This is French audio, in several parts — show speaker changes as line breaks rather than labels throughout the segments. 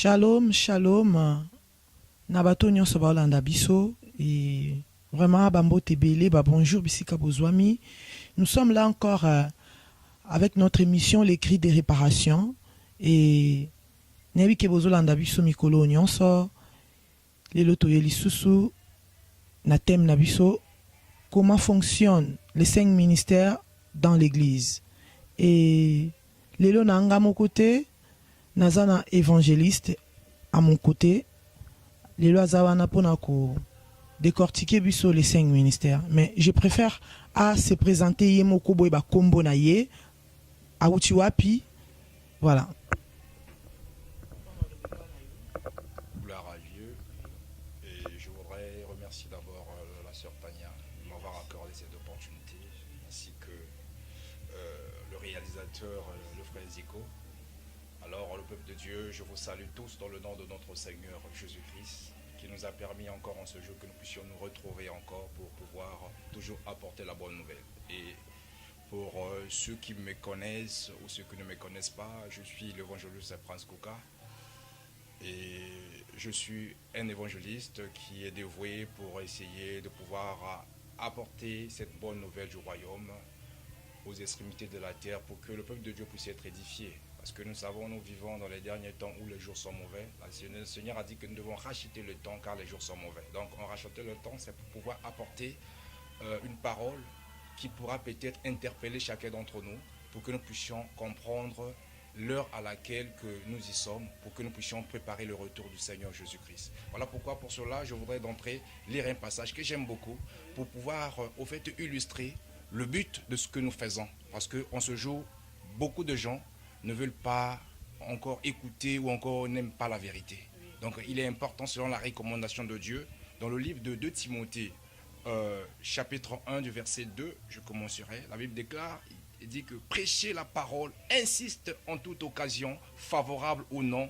Shalom, shalom. Nabato nyonso baolanda biso et vraiment bambo tebele ba bonjour bisika bozwami. Nous sommes là encore avec notre émission Les Cris des réparations et nebi ke bozolanda biso mikolo nyonso lelo toyeli susu na thème na biso comment fonctionnent les 5 ministères dans l'église. Et lelo na anga mon côté nazana évangéliste à mon côté. Les lois zawana pona ko décortiquer biso les 5 ministères, mais je préfère à se présenter yemoko boyeba kombo na ye a wapi, voilà.
Gloire à Dieu. Et je voudrais remercier d'abord la sœur Tania de m'avoir accordé cette opportunité, ainsi que le réalisateur, le frère Zico. Alors, le peuple de Dieu, je vous salue tous dans le nom de notre Seigneur Jésus-Christ, qui nous a permis encore en ce jour que nous puissions nous retrouver encore pour pouvoir toujours apporter la bonne nouvelle. Et pour ceux qui me connaissent ou ceux qui ne me connaissent pas, je suis l'évangéliste Prince Kouka. Et je suis un évangéliste qui est dévoué pour essayer de pouvoir apporter cette bonne nouvelle du royaume aux extrémités de la terre pour que le peuple de Dieu puisse être édifié. Parce que nous savons, nous vivons dans les derniers temps où les jours sont mauvais. Le Seigneur a dit que nous devons racheter le temps car les jours sont mauvais. Donc, en racheter le temps, c'est pour pouvoir apporter une parole qui pourra peut-être interpeller chacun d'entre nous pour que nous puissions comprendre l'heure à laquelle que nous y sommes, pour que nous puissions préparer le retour du Seigneur Jésus-Christ. Voilà pourquoi, pour cela, je voudrais d'entrée lire un passage que j'aime beaucoup pour pouvoir, au fait, illustrer le but de ce que nous faisons. Parce qu'en ce jour, beaucoup de gens ne veulent pas encore écouter ou encore n'aiment pas la vérité. Donc, il est important, selon la recommandation de Dieu, dans le livre de 2 Timothée, chapitre 1 du verset 2, je commencerai. La Bible déclare, il dit que prêcher la parole, insiste en toute occasion, favorable ou non,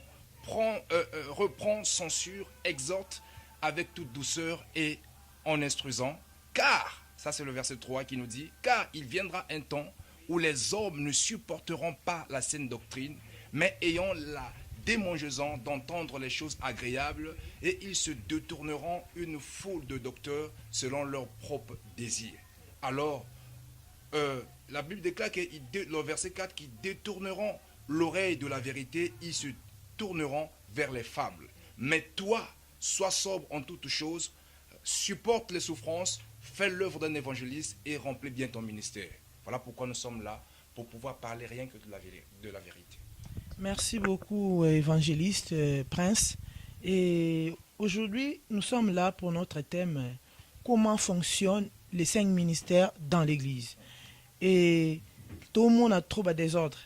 reprend, censure, exhorte avec toute douceur et en instruisant, car, ça c'est le verset 3 qui nous dit, car il viendra un temps où les hommes ne supporteront pas la saine doctrine, mais ayant la démangeaison d'entendre les choses agréables, et ils se détourneront une foule de docteurs selon leurs propres désirs. Alors, la Bible déclare que le verset 4 qu'ils détourneront l'oreille de la vérité, ils se tourneront vers les fables. Mais toi, sois sobre en toutes choses, supporte les souffrances, fais l'œuvre d'un évangéliste et remplis bien ton ministère. Voilà pourquoi nous sommes là, pour pouvoir parler rien que de la vérité.
Merci beaucoup, évangéliste Prince. Et aujourd'hui, nous sommes là pour notre thème comment fonctionnent les 5 ministères dans l'Église. Et tout le monde a trop de désordre.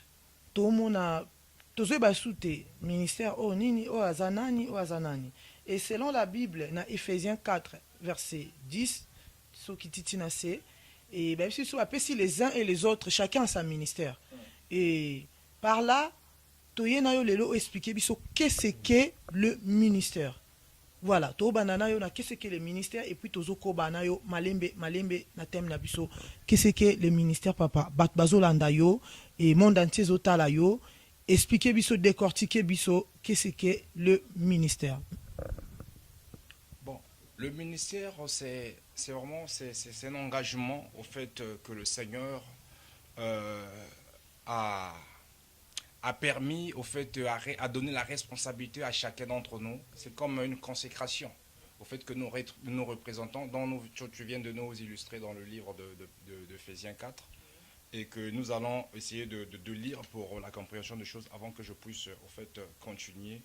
Tout le monde a tout le ministère oh nini oh azanani oh azanani. Et selon la Bible, dans Éphésiens 4, verset 10, ce qui titina c'est et bien sûr si les uns et les autres chacun a sa ministère. Et par là, toyena yo lelo expliquer biso qu'est-ce que le ministère. Voilà, to banana yo na qu'est-ce que le ministère et puis tozo ko banayo malembe na thème na biso qu'est-ce que le ministère papa bat bazolanda yo et monde entier zotala yo expliquer biso décortiquer biso qu'est-ce que le ministère.
Bon, le ministère c'est vraiment c'est un engagement au fait que le Seigneur a permis au fait à donner la responsabilité à chacun d'entre nous. C'est comme une consécration au fait que nous représentons, dont tu viens de nous illustrer dans le livre de Éphésiens 4, et que nous allons essayer de lire pour la compréhension des choses avant que je puisse au fait continuer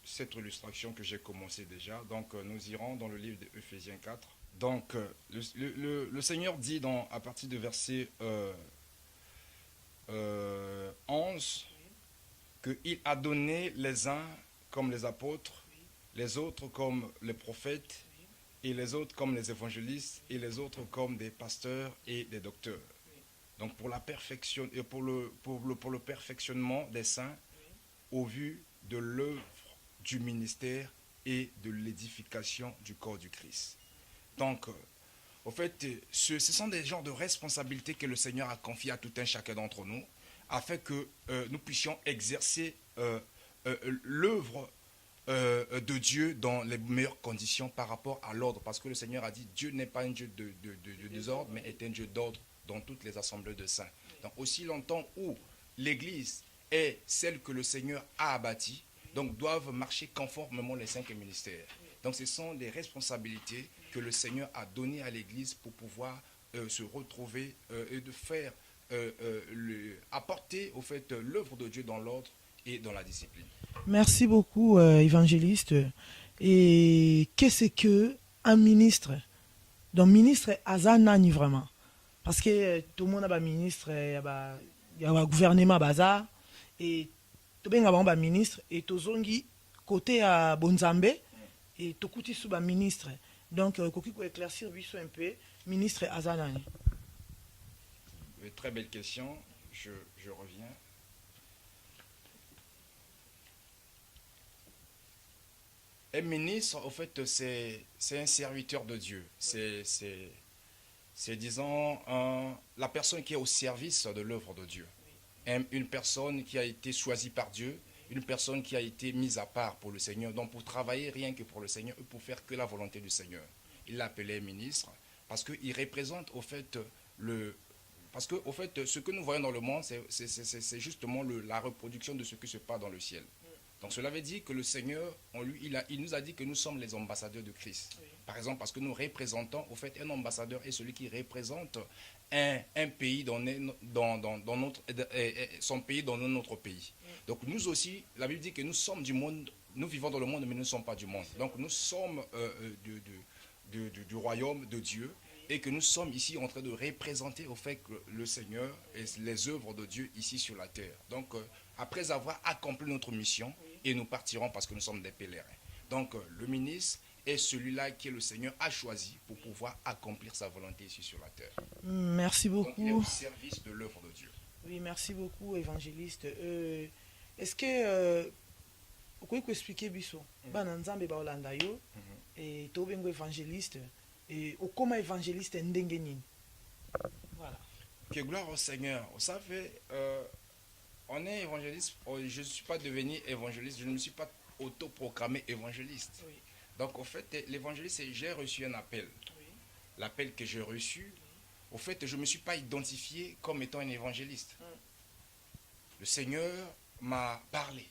cette illustration que j'ai commencé déjà. Donc nous irons dans le livre d'Éphésiens 4. Donc le Seigneur dit à partir du verset 11 qu'il a donné les uns comme les apôtres, les autres comme les prophètes, et les autres comme les évangélistes, et les autres comme des pasteurs et des docteurs. Donc pour la perfection et pour le perfectionnement des saints au vu de l'œuvre du ministère et de l'édification du corps du Christ. Donc au fait, ce sont des genres de responsabilités que le Seigneur a confiées à tout un chacun d'entre nous, afin que nous puissions exercer l'œuvre de Dieu dans les meilleures conditions par rapport à l'ordre. Parce que le Seigneur a dit, Dieu n'est pas un Dieu de désordre, mais est un Dieu d'ordre dans toutes les assemblées de saints. Donc aussi longtemps où l'Église est celle que le Seigneur a bâtie, donc doivent marcher conformément les 5 ministères. Donc ce sont des responsabilités que le Seigneur a données à l'Église pour pouvoir se retrouver et de faire apporter au fait l'œuvre de Dieu dans l'ordre et dans la discipline.
Merci beaucoup, évangéliste. Et qu'est-ce que un ministre? Donc, ministre, Azanani vraiment. Parce que tout le monde a un ministre, il y a un gouvernement bazar. Et tout le monde a un ministre. Et tout le monde côté à Bonzambe. Et tout le monde a un ministre. Donc, il faut éclaircir un peu. Ministre Azanani.
Très belle question. Je reviens. Un ministre, au fait, c'est un serviteur de Dieu. C'est disons, la personne qui est au service de l'œuvre de Dieu. Une personne qui a été choisie par Dieu, une personne qui a été mise à part pour le Seigneur, donc pour travailler rien que pour le Seigneur et pour faire que la volonté du Seigneur. Il l'a appelé ministre parce qu'il représente, au fait, parce que, au fait, ce que nous voyons dans le monde, c'est justement la reproduction de ce qui se passe dans le ciel. Donc cela veut dire que le Seigneur, il nous a dit que nous sommes les ambassadeurs de Christ. Oui. Par exemple, parce que nous représentons, au fait, un ambassadeur est celui qui représente un pays dans notre, son pays dans notre pays. Oui. Donc nous aussi, la Bible dit que nous sommes du monde, nous vivons dans le monde, mais nous ne sommes pas du monde. Donc nous sommes du royaume de Dieu et que nous sommes ici en train de représenter au fait que le Seigneur et les œuvres de Dieu ici sur la terre. Donc après avoir accompli notre mission, et nous partirons parce que nous sommes des pèlerins. Donc le ministre est celui-là que le Seigneur a choisi pour pouvoir accomplir sa volonté ici sur la terre.
Merci beaucoup.
Donc il est au service de l'œuvre de Dieu.
Oui, merci beaucoup, évangéliste. Est-ce que vous pouvez expliquer Bisso Bananzambe Baolanda yo et Tobengo évangéliste et comment évangéliste Ndengenin. Voilà.
Que gloire au Seigneur. Vous savez, on est évangéliste, je ne suis pas devenu évangéliste, je ne me suis pas autoproclamé évangéliste. Oui. Donc, au fait, l'évangéliste, c'est j'ai reçu un appel. Oui. L'appel que j'ai reçu, oui. Au fait, je ne me suis pas identifié comme étant un évangéliste. Le Seigneur m'a parlé.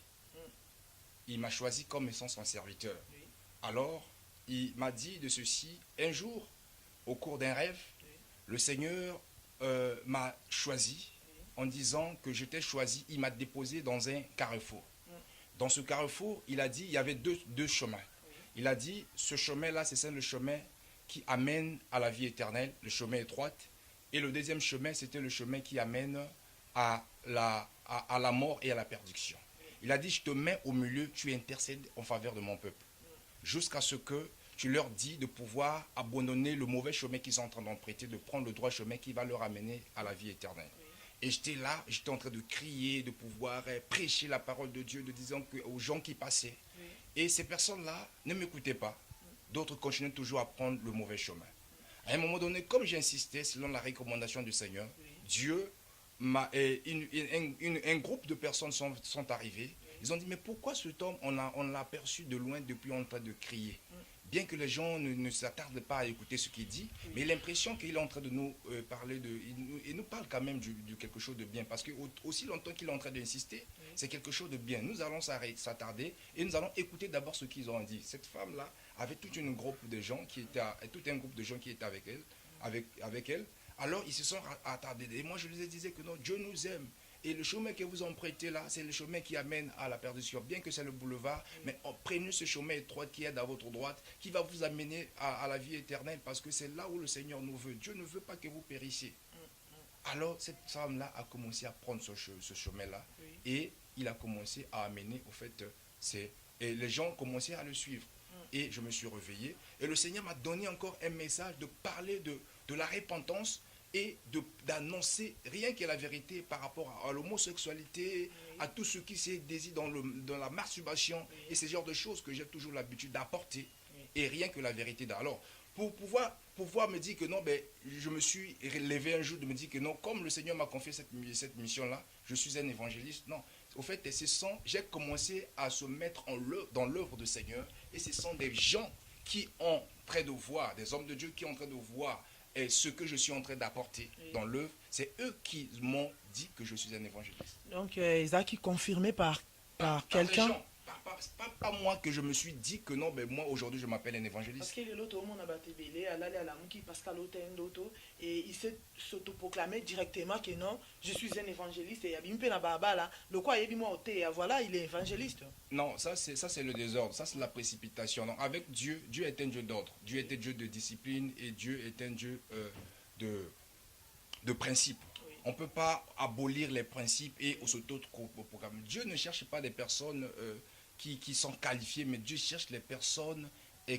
Il m'a choisi comme étant son serviteur. Oui. Alors, il m'a dit de ceci, un jour, au cours d'un rêve, le Seigneur m'a choisi en disant que j'étais choisi, il m'a déposé dans un carrefour. Dans ce carrefour, il a dit, il y avait deux chemins. Il a dit, ce chemin-là, c'est le chemin qui amène à la vie éternelle, le chemin étroit. Et le deuxième chemin, c'était le chemin qui amène à la mort et à la perdition. Il a dit, je te mets au milieu, tu intercèdes en faveur de mon peuple. Jusqu'à ce que tu leur dis de pouvoir abandonner le mauvais chemin qu'ils sont en train d'emprunter, de prendre le droit chemin qui va leur amener à la vie éternelle. Et j'étais là, j'étais en train de crier, de pouvoir prêcher la parole de Dieu, de disant aux gens qui passaient. Oui. Et ces personnes-là ne m'écoutaient pas. D'autres continuaient toujours à prendre le mauvais chemin. À un moment donné, comme j'insistais, selon la recommandation du Seigneur, oui. Dieu un groupe de personnes sont arrivées. Oui. Ils ont dit, mais pourquoi cet homme, on l'a aperçu de loin depuis en train de crier. Bien que les gens ne s'attardent pas à écouter ce qu'il dit, mais l'impression qu'il est en train de nous parler il nous parle quand même de quelque chose de bien, parce que aussi longtemps qu'il est en train d'insister, c'est quelque chose de bien. Nous allons s'attarder et nous allons écouter d'abord ce qu'ils ont dit. Cette femme-là avait tout un groupe de gens qui étaient avec elle. Alors ils se sont attardés. Et moi je leur disais que non, Dieu nous aime. Et le chemin que vous empruntez là, c'est le chemin qui amène à la perdition. Bien que c'est le boulevard, mais prenez ce chemin étroit qui est à votre droite, qui va vous amener à la vie éternelle, parce que c'est là où le Seigneur nous veut. Dieu ne veut pas que vous périssiez. Alors cette femme-là a commencé à prendre ce chemin-là, et il a commencé à amener, au fait, et les gens ont commencé à le suivre. Et je me suis réveillé, et le Seigneur m'a donné encore un message de parler de la repentance, et d'annoncer rien que la vérité par rapport à l'homosexualité, à tout ce qui se désire dans la masturbation, et ce genre de choses que j'ai toujours l'habitude d'apporter, et rien que la vérité. Alors, pour pouvoir me dire que non, ben, je me suis levé un jour de me dire que non, comme le Seigneur m'a confié cette mission-là, je suis un évangéliste. Non, au fait, j'ai commencé à se mettre dans l'œuvre du Seigneur, et ce sont des gens qui ont en train de voir, des hommes de Dieu qui sont en train de voir ce que je suis en train d'apporter dans l'œuvre. C'est eux qui m'ont dit que je suis un évangéliste.
Donc, Isaac est confirmé par quelqu'un.
Pas moi que je me suis dit que non, mais moi aujourd'hui je m'appelle un évangéliste.
Parce que l'autre monde a battu belé, à la mouki, Pascal Otendoto, et il s'est s'autoproclamé directement que non, je suis un évangéliste. Et il y a baba là, le quoi il voilà, il est évangéliste.
Non, ça c'est le désordre, ça c'est la précipitation. Donc, avec Dieu, Dieu est un Dieu d'ordre, Dieu est un Dieu de discipline, et Dieu est un Dieu de principe. Oui. On ne peut pas abolir les principes et s'auto-programmer. Dieu ne cherche pas des personnes qui sont qualifiées, mais Dieu cherche les personnes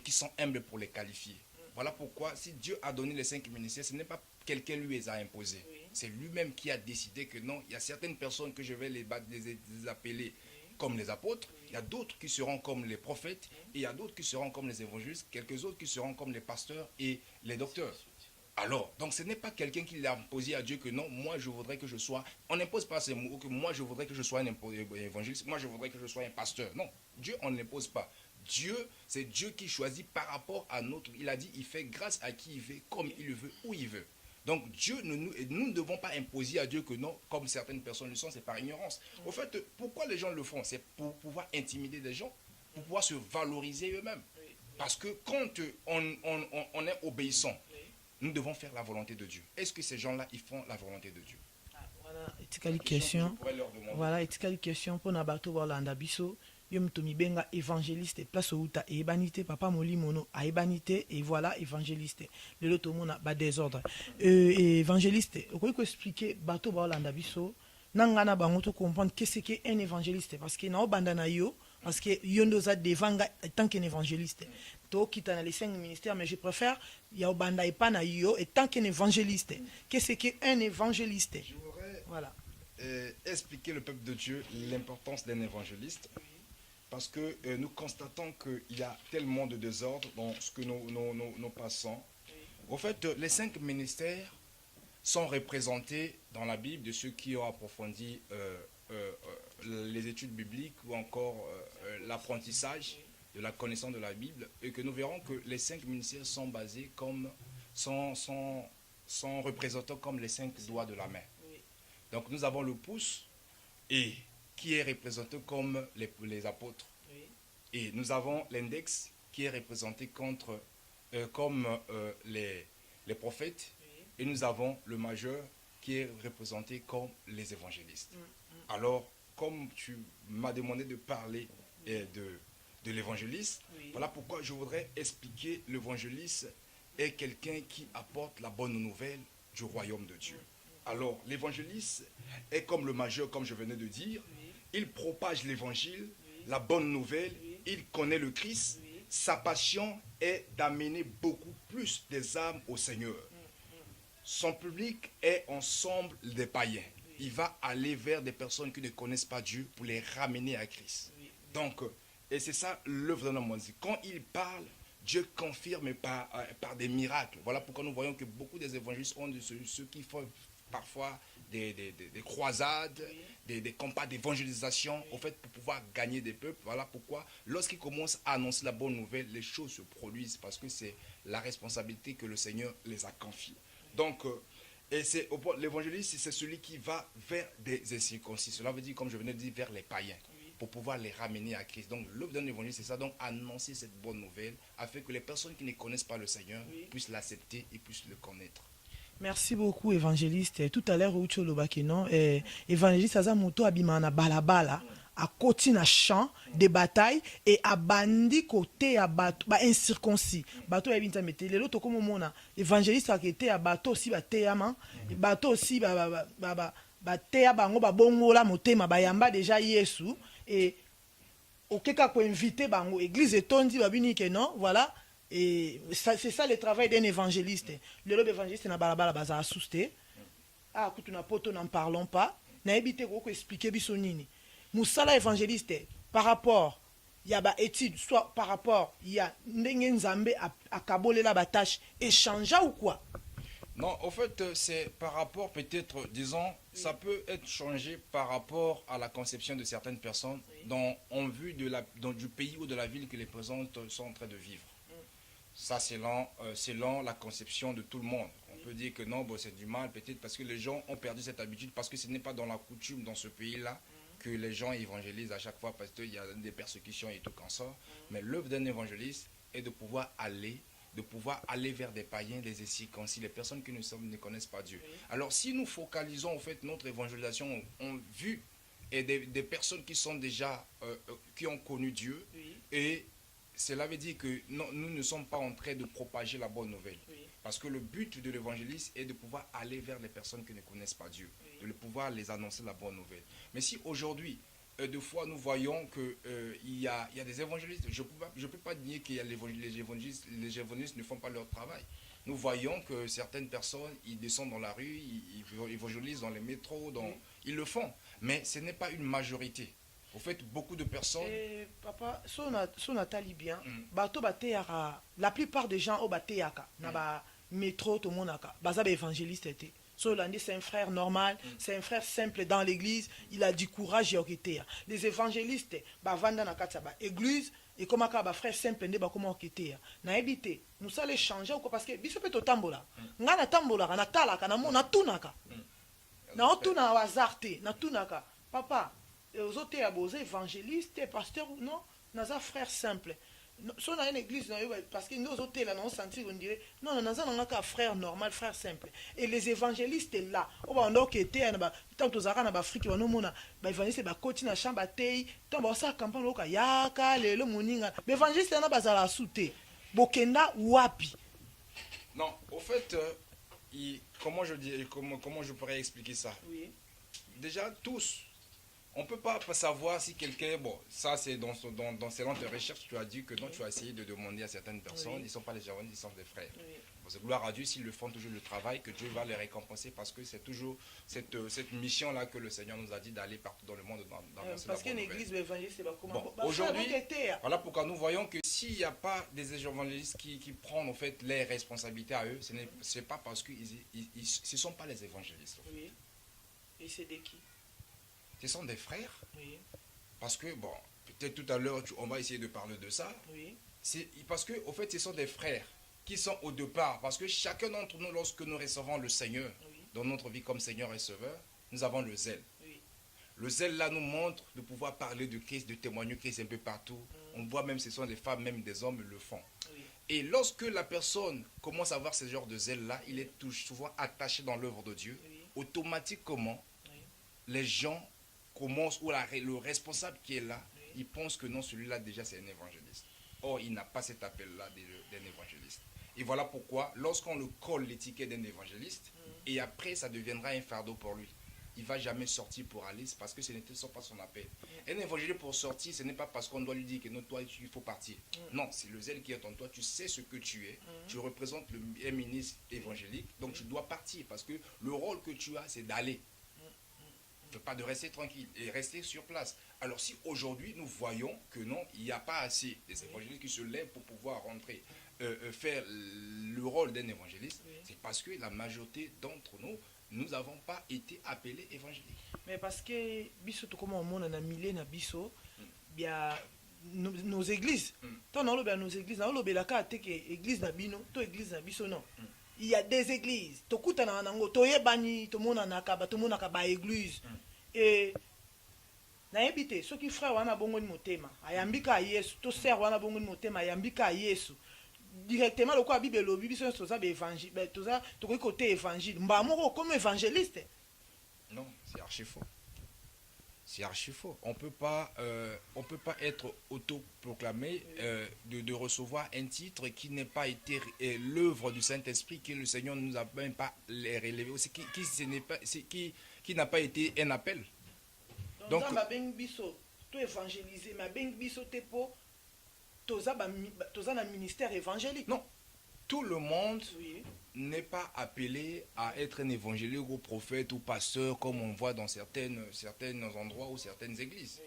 qui sont humbles pour les qualifier. Voilà pourquoi, si Dieu a donné les 5 ministères, ce n'est pas quelqu'un lui les a imposés. Oui. C'est lui-même qui a décidé que non, il y a certaines personnes que je vais les appeler comme les apôtres, il y a d'autres qui seront comme les prophètes, et il y a d'autres qui seront comme les évangélistes, quelques autres qui seront comme les pasteurs et les docteurs. Alors, donc ce n'est pas quelqu'un qui l'a imposé à Dieu que non, moi je voudrais que je sois, on n'impose pas ces mots, que moi je voudrais que je sois un évangéliste, moi je voudrais que je sois un pasteur. Non, Dieu on n'impose pas. Dieu, c'est Dieu qui choisit par rapport à notre, il a dit, il fait grâce à qui il veut, comme il le veut, où il veut. Donc Dieu, nous ne devons pas imposer à Dieu que non, comme certaines personnes le sont, c'est par ignorance. Au fait, pourquoi les gens le font? C'est pour pouvoir intimider des gens, pour pouvoir se valoriser eux-mêmes. Parce que quand on est obéissant, nous devons faire la volonté de Dieu. Est-ce que ces gens-là, ils font la volonté de Dieu?
Voilà, une question. Voilà, une question pour Nabato Walanda Biso. Yom Tomi Benga évangéliste, place où ta ébanité, papa Moli Mono, a ébanité, et voilà, évangéliste. Le loto mona, ba désordre. Évangéliste, vous pouvez expliquer, Bato Walanda Biso, Nangana Bangoto comprendre qu'est-ce qu'est un évangéliste, parce que na bandana yo, parce que Yondoza devanga tant qu'un évangéliste. To qui dans les 5 ministères, mais je préfère ya banda et pas na yo et tant qu'un évangéliste. Qu'est-ce qu'un évangéliste?
Je voudrais
voilà.
Expliquer le peuple de Dieu l'importance d'un évangéliste, parce que nous constatons qu'il y a tellement de désordre dans ce que nous passons. Au fait, les 5 ministères sont représentés dans la Bible de ceux qui ont approfondi les études bibliques ou encore l'apprentissage de la connaissance de la Bible, et que nous verrons que les 5 ministères sont basés sont représentés comme les 5 doigts de la main. Donc nous avons le pouce, et qui est représenté comme les apôtres. Et nous avons l'index qui est représenté comme les prophètes. Et nous avons le majeur qui est représenté comme les évangélistes. Alors, comme tu m'as demandé de parler de l'évangéliste, voilà pourquoi je voudrais expliquer l'évangéliste est quelqu'un qui apporte la bonne nouvelle du royaume de Dieu. Alors, l'évangéliste est comme le majeur, comme je venais de dire. Il propage l'évangile, la bonne nouvelle, il connaît le Christ. Sa passion est d'amener beaucoup plus des âmes au Seigneur. Son public est ensemble des païens. Il va aller vers des personnes qui ne connaissent pas Dieu pour les ramener à Christ. Donc, et c'est ça l'œuvre de l'homme. Quand il parle, Dieu confirme par des miracles. Voilà pourquoi nous voyons que beaucoup des évangélistes ont de ceux qui font parfois des croisades, des combats d'évangélisation, au fait, pour pouvoir gagner des peuples. Voilà pourquoi, lorsqu'ils commencent à annoncer la bonne nouvelle, les choses se produisent, parce que c'est la responsabilité que le Seigneur les a confiée. Donc, l'évangéliste, c'est celui qui va vers des incirconcis. Cela veut dire, comme je venais de dire, vers les païens, pour pouvoir les ramener à Christ. Donc, l'œuvre d'un évangéliste, c'est ça, donc annoncer cette bonne nouvelle, afin que les personnes qui ne connaissent pas le Seigneur puissent l'accepter et puissent le connaître.
Merci beaucoup, évangéliste. Tout à l'heure, évangéliste, ça moto abimana balabala, à côté na champ de bataille et à bandi côté à bateau, incirconcis. Bateau ya binta mete. Les autres comme mona, évangéliste a été à bateau aussi batéama, bateau aussi batéa bango babongo la motema bayamba déjà Yesu et okeka ko inviter bango église etondi babini que non, voilà. Et c'est ça le travail d'un évangéliste. Le lobe évangéliste na balabala baza asuste. Ah, kutu na poto n'en parlons pas. Na ebite ko expliquer biso nini. Musala évangéliste par rapport il y a des études, soit par rapport, il y a ndenge nzambe akabolela ba tâche échanger ou quoi?
Non, en fait, c'est par rapport peut-être, disons, ça peut être changé par rapport à la conception de certaines personnes en vue du pays ou de la ville que les personnes sont en train de vivre. Ça, selon la conception de tout le monde. On peut dire que non, bon, c'est du mal, peut-être parce que les gens ont perdu cette habitude, parce que ce n'est pas dans la coutume dans ce pays-là que les gens évangélisent à chaque fois, parce qu'il y a des persécutions et tout comme ça. Mais l'œuvre d'un évangéliste est de pouvoir aller vers des païens, des incirconcis, les personnes qui ne connaissent pas Dieu. Alors, si nous focalisons en fait notre évangélisation en vue et des personnes qui sont déjà, qui ont connu Dieu, et cela veut dire que non, nous ne sommes pas en train de propager la bonne nouvelle. Parce que le but de l'évangéliste est de pouvoir aller vers les personnes qui ne connaissent pas Dieu, de pouvoir les annoncer la bonne nouvelle. Mais si aujourd'hui, deux fois nous voyons qu'il y a des évangélistes, je ne peux pas nier que les évangélistes ne font pas leur travail. Nous voyons que certaines personnes, ils descendent dans la rue, ils évangélisent dans les métros, ils le font. Mais ce n'est pas une majorité. Au fait, beaucoup de personnes...
Papa, si on a bien, la plupart des gens au bateyaka, na métro, tout le monde a évangéliste. C'est un frère normal, c'est un frère simple dans l'église, il a du courage et les évangélistes, vanda na kataba église et comme un frère simple ne ba comment okité. Na éviter, nous allons changer parce que biso peut tambola. Ngana tambola na talaka na mona tunaka. Na otuna wazarte, na tunaka. Papa, aux autres évangélistes, pasteurs, non, nous frère simple. Si on a une église, parce que nous autres là, on sentit, on dirait, non, nous avons un frère normal, frère simple. Et les évangélistes là, on a été, tant que nous avons en Afrique, on a des évangélistes, on continue à chambre tei, tant que ça campagne, on a yaka, le moninga, mais évangélistes là, on a sauté, bokenda wapi.
Non, au fait, comment je pourrais expliquer ça?
Oui.
Déjà, tous. On ne peut pas savoir si quelqu'un, bon, ça c'est selon tes recherches, tu as dit que non, tu as essayé de demander à certaines personnes, ils ne sont pas les évangélistes, ils sont des frères. Bon, c'est gloire à Dieu s'ils le font toujours le travail, que Dieu va les récompenser parce que c'est toujours cette mission-là que le Seigneur nous a dit d'aller partout dans le monde.
Parce qu'une église évangéliste, c'est pas comment.
Bon, aujourd'hui, voilà pourquoi nous voyons que s'il n'y a pas des évangélistes qui prennent en fait les responsabilités à eux, ce n'est pas parce que ce ne sont pas les évangélistes. En fait.
Oui. Et c'est de qui?
Ce sont des frères.
Oui.
Parce que, bon, peut-être tout à l'heure, on va essayer de parler de ça.
Oui.
C'est parce que, au fait, ce sont des frères qui sont au départ. Parce que chacun d'entre nous, lorsque nous recevons le Seigneur dans notre vie comme Seigneur et Sauveur, nous avons le zèle. Oui. Le zèle, là, nous montre de pouvoir parler de Christ, de témoigner Christ un peu partout. On voit même, ce sont des femmes, même des hommes le font. Oui. Et lorsque la personne commence à avoir ce genre de zèle-là, il est souvent attaché dans l'œuvre de Dieu. Oui. Automatiquement, les gens commence ou le responsable qui est là, il pense que non, celui-là déjà c'est un évangéliste. Or, il n'a pas cet appel-là d'un évangéliste. Et voilà pourquoi, lorsqu'on le colle l'étiquette d'un évangéliste, et après ça deviendra un fardeau pour lui. Il ne va jamais sortir pour aller, parce que ce n'était pas son appel. Un évangéliste pour sortir, ce n'est pas parce qu'on doit lui dire que non, toi, il faut partir. Non, c'est le zèle qui est en toi, tu sais ce que tu es, tu représentes un ministre évangélique, donc tu dois partir, parce que le rôle que tu as, c'est d'aller. Pas de rester tranquille et rester sur place. Alors si aujourd'hui nous voyons que non, il n'y a pas assez des évangélistes qui se lèvent pour pouvoir rentrer, faire le rôle d'un évangéliste, c'est parce que la majorité d'entre nous, nous n'avons pas été appelés évangélistes.
Mais parce que biso to comme on a milé na biso, bien nos églises. Tant on a nos églises, on a la carte que église na bino, to église na biso non. Il y a des églises. Tokuta na nango, toyebani, to mona nakaba, to mona kaba église. Et na ebité, ceux qui frère wana bongo ni motema, ayambika Yesu, to sœur wana bongo ni motema, ayambika Yesu. Directement le quoi Bible lobi biso toza be évangile, toza to côté évangile. Mba moko comme évangéliste.
Non, c'est archi faux. C'est archi faux. On peut pas être autoproclamé de recevoir un titre qui n'est pas été l'œuvre du Saint-Esprit, que le Seigneur ne nous a même pas les relevé, aussi qui n'a pas été un appel. Donc,
évangéliser, ma beng biso tepo, toza na ministère évangélique.
Non, tout le monde n'est pas appelé à être un évangélique ou prophète ou pasteur comme on voit dans certains endroits ou certaines églises.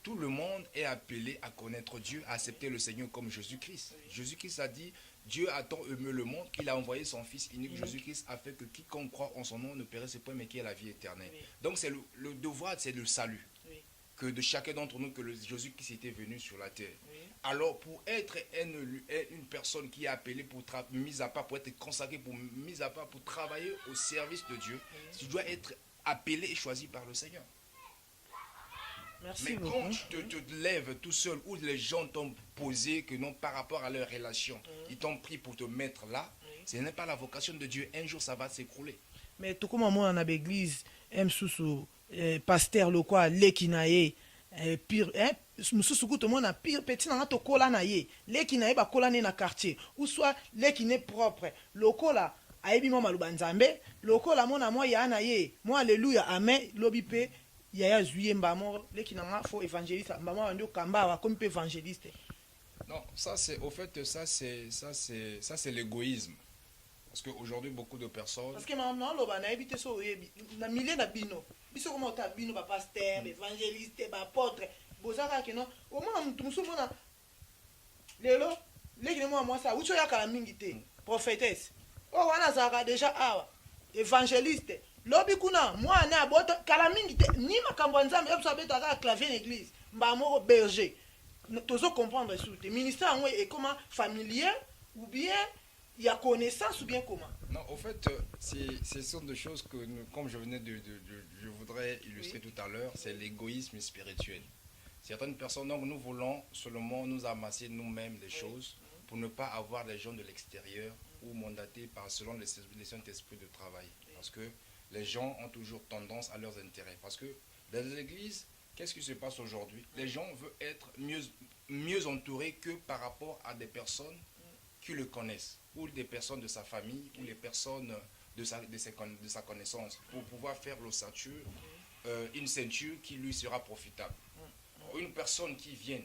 tout le monde est appelé à connaître Dieu, à accepter le Seigneur comme Jésus-Christ. Jésus-Christ a dit, Dieu a tant aimé le monde qu'il a envoyé son Fils unique, Jésus-Christ, afin que quiconque croit en son nom ne périsse point, mais qu'il ait la vie éternelle. Donc c'est le devoir, c'est le salut. Que de chacun d'entre nous, que Jésus-Christ était venu sur la terre. Alors pour être une personne qui est appelée pour mise à part, pour être consacrée, mise à part, pour travailler au service de Dieu, tu dois être appelé et choisi par le Seigneur.
Merci
Mais
beaucoup.
quand tu te lèves tout seul, ou les gens t'ont posé que non, par rapport à leur relation, ils t'ont pris pour te mettre là, ce n'est pas la vocation de Dieu. Un jour, ça va s'écrouler.
Mais tout comme moi en l'église, msusu pasteur le quoi leki na ye pire msusu tout le monde a pire petit na to kola na ye leki na ye ba kola na quartier ou soit leki ne propre lokola ayebi mo maluba nzambe lokola mona moi ya na ye moi alléluia amen lobi pe ya zuye mbamo leki na nga fo évangéliste mbamo ndio kamba wa comme pe évangéliste.
Non, ça c'est au fait ça c'est l'égoïsme. Parce qu'aujourd'hui, beaucoup de personnes...
Parce que maintenant, on a évité ça, na milliers de bino. Biso comment ta bino, ba pasteur, évangéliste, ba apôtre. Bozaka que non. Au moins, tout le monde lelo, les moi ça. Où tu as kala mingité, prophétesse. Oh, wana zaka déjà awa, évangéliste. Lobi kuna, moi na abota kala mingité. Ni makambo nzambe, epso abeta ka clavier l'église. Mba moko berger. Tozo comprendre sous. Ministère est comment familier ou bien il y a connaissance ou bien comment?
Non, au fait, ce sont des choses que, comme je venais je voudrais illustrer tout à l'heure, c'est l'égoïsme spirituel. Certaines personnes, donc nous voulons seulement nous amasser nous-mêmes des choses pour ne pas avoir des gens de l'extérieur ou mandatés par selon les Saint-Esprit de travail. Parce que les gens ont toujours tendance à leurs intérêts. Parce que dans les églises, qu'est-ce qui se passe aujourd'hui? Les gens veulent être mieux entourés que par rapport à des personnes qui le connaissent, ou des personnes de sa famille, ou les personnes de sa connaissance, pour pouvoir faire l'ossature, une ceinture qui lui sera profitable. Une personne qui vient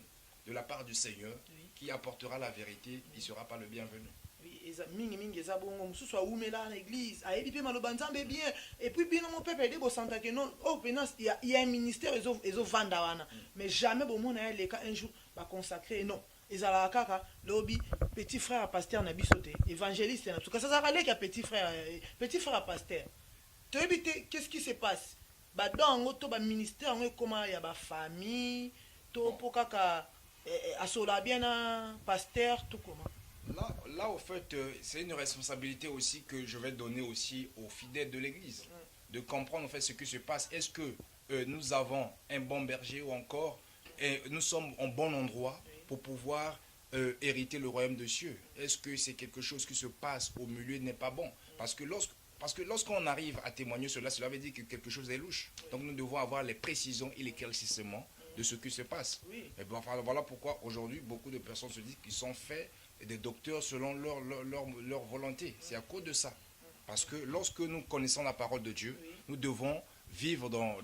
de la part du Seigneur, qui apportera la vérité, il ne sera pas le bienvenu.
Oui, mingi eza bongo mususu aumela na église ayebi pe maloba nzambe bien et puis bino mon peuple de bosanta que non oh penance il y a un ministère ezo vanda wana mais jamais bon mona les cas un jour va consacrer non ezala kaka lobi petit frère pasteur na bisote évangéliste na tout ça ça va les petit frère pasteur tu éviter qu'est-ce qui se passe ba dongo to ba ministère on comment il y a ba famille to pour kaka asola bien na pasteur tout comment.
Là, au fait, c'est une responsabilité aussi que je vais donner aussi aux fidèles de l'Église, de comprendre en fait ce qui se passe. Est-ce que nous avons un bon berger ou encore nous sommes en bon endroit pour pouvoir hériter le royaume de cieux? Est-ce que c'est quelque chose qui se passe au milieu n'est pas bon? Parce que lorsqu'on arrive à témoigner cela veut dire que quelque chose est louche. Donc nous devons avoir les précisions et les éclaircissements de ce qui se passe. Et bon, enfin, voilà pourquoi aujourd'hui beaucoup de personnes se disent qu'ils sont faits des docteurs selon leur volonté. C'est à cause de ça. Parce que lorsque nous connaissons la parole de Dieu, nous devons vivre dans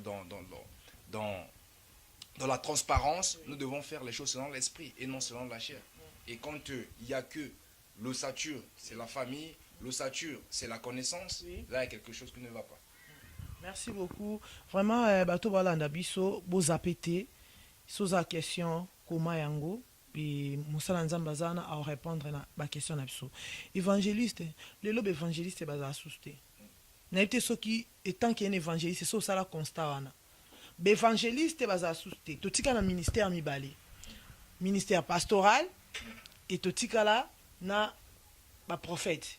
la transparence, nous devons faire les choses selon l'esprit et non selon la chair. Et quand il n'y a que l'ossature, c'est la famille, l'ossature, c'est la connaissance, là il y a quelque chose qui ne va pas.
Merci beaucoup. Vraiment, bato balanda biso, beaux appétits, sous la question, comment yango? Puis musala nzamba zana à répondre na ba question na biso évangéliste le lobe évangéliste baza asuste na été ce qui étant qu'un évangéliste c'est ça la constat wana be évangéliste baza asuste to tika na ministère mibale ministère pastoral et to tika la na ba prophète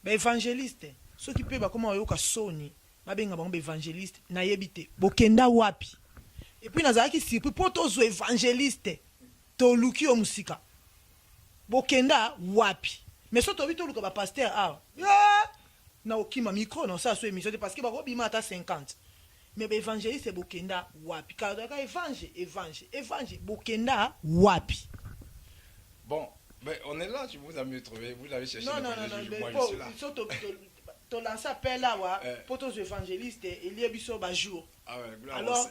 be évangéliste ce qui peut ba comment yoka soni ba benga ba évangéliste na yebite bokenda wapi et puis nazaki si pour tozo évangéliste toluki o musika bokenda wapi mais so tobi toluka ba pasteur ah na okima micro non ça so émission parce que ba ko bima ata 50 mais ba évangéliste bokenda wapi ka évangile bokenda wapi.
Bon, mais on est là, vous avez mieux trouvé, vous l'avez cherché.
Non, mais
moi,
pour to lancer appel là wa pour tous évangélistes il y a biso ba jour.
Ah ouais,
alors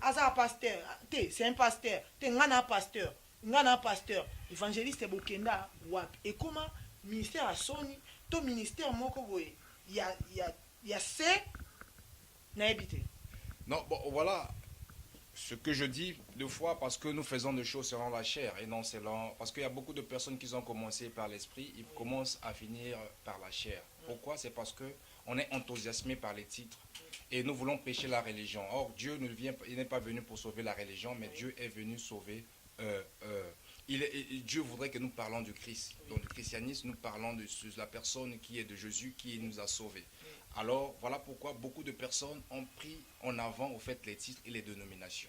asa pasteur c'est un pasteur ngana pasteur évangéliste bokenda wapi et comment ministère a soni to ministère moko boye il y a c'est na habité.
Non, bon voilà, ce que je dis deux fois, parce que nous faisons des choses selon la chair et non selon... Parce qu'il y a beaucoup de personnes qui ont commencé par l'esprit, ils commencent à finir par la chair. Pourquoi? C'est parce que on est enthousiasmé par les titres et nous voulons prêcher la religion. Or, Dieu il n'est pas venu pour sauver la religion, mais Dieu est venu sauver... Dieu voudrait que nous parlons du Christ. Donc, du christianisme, nous parlons de la personne qui est de Jésus, qui nous a sauvés. Alors, voilà pourquoi beaucoup de personnes ont pris en avant, au fait, les titres et les dénominations.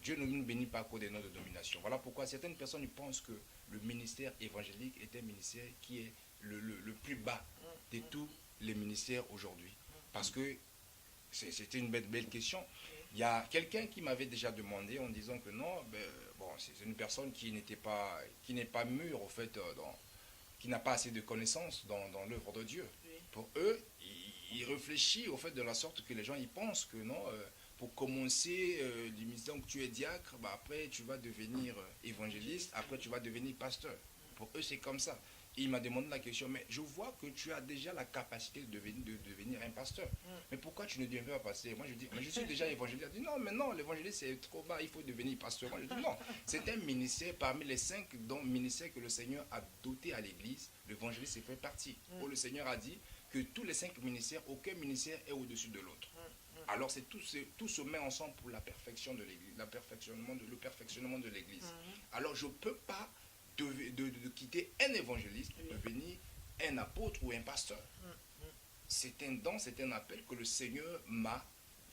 Dieu ne nous bénit pas à cause des noms de dénomination. Voilà pourquoi certaines personnes pensent que le ministère évangélique est un ministère qui est le plus bas de tous les ministères aujourd'hui. Parce que c'était une belle question. Il y a quelqu'un qui m'avait déjà demandé en disant que non, bon, c'est une personne qui n'est pas mûre, au fait, qui n'a pas assez de connaissances dans l'œuvre de Dieu. Pour eux, ils réfléchissent au fait de la sorte que les gens ils pensent que non, pour commencer du ministère où tu es diacre, après tu vas devenir évangéliste, après tu vas devenir pasteur. Pour eux, c'est comme ça. Et il m'a demandé la question, mais je vois que tu as déjà la capacité de devenir un pasteur. Mais pourquoi tu ne deviens pas pasteur? Moi je dis, mais je suis déjà évangéliste. Il dit, non, mais non, l'évangéliste c'est trop bas, il faut devenir pasteur. Moi je dis, non, c'est un ministère parmi les 5 ministères que le Seigneur a doté à l'église. L'évangéliste fait partie. Où le Seigneur a dit que tous les 5 ministères, aucun ministère est au-dessus de l'autre. Alors tout se met ensemble pour la perfection de l'église, le perfectionnement de l'église. Alors je ne peux pas de quitter un évangéliste, devenir un apôtre ou un pasteur. C'est un don, c'est un appel que le Seigneur m'a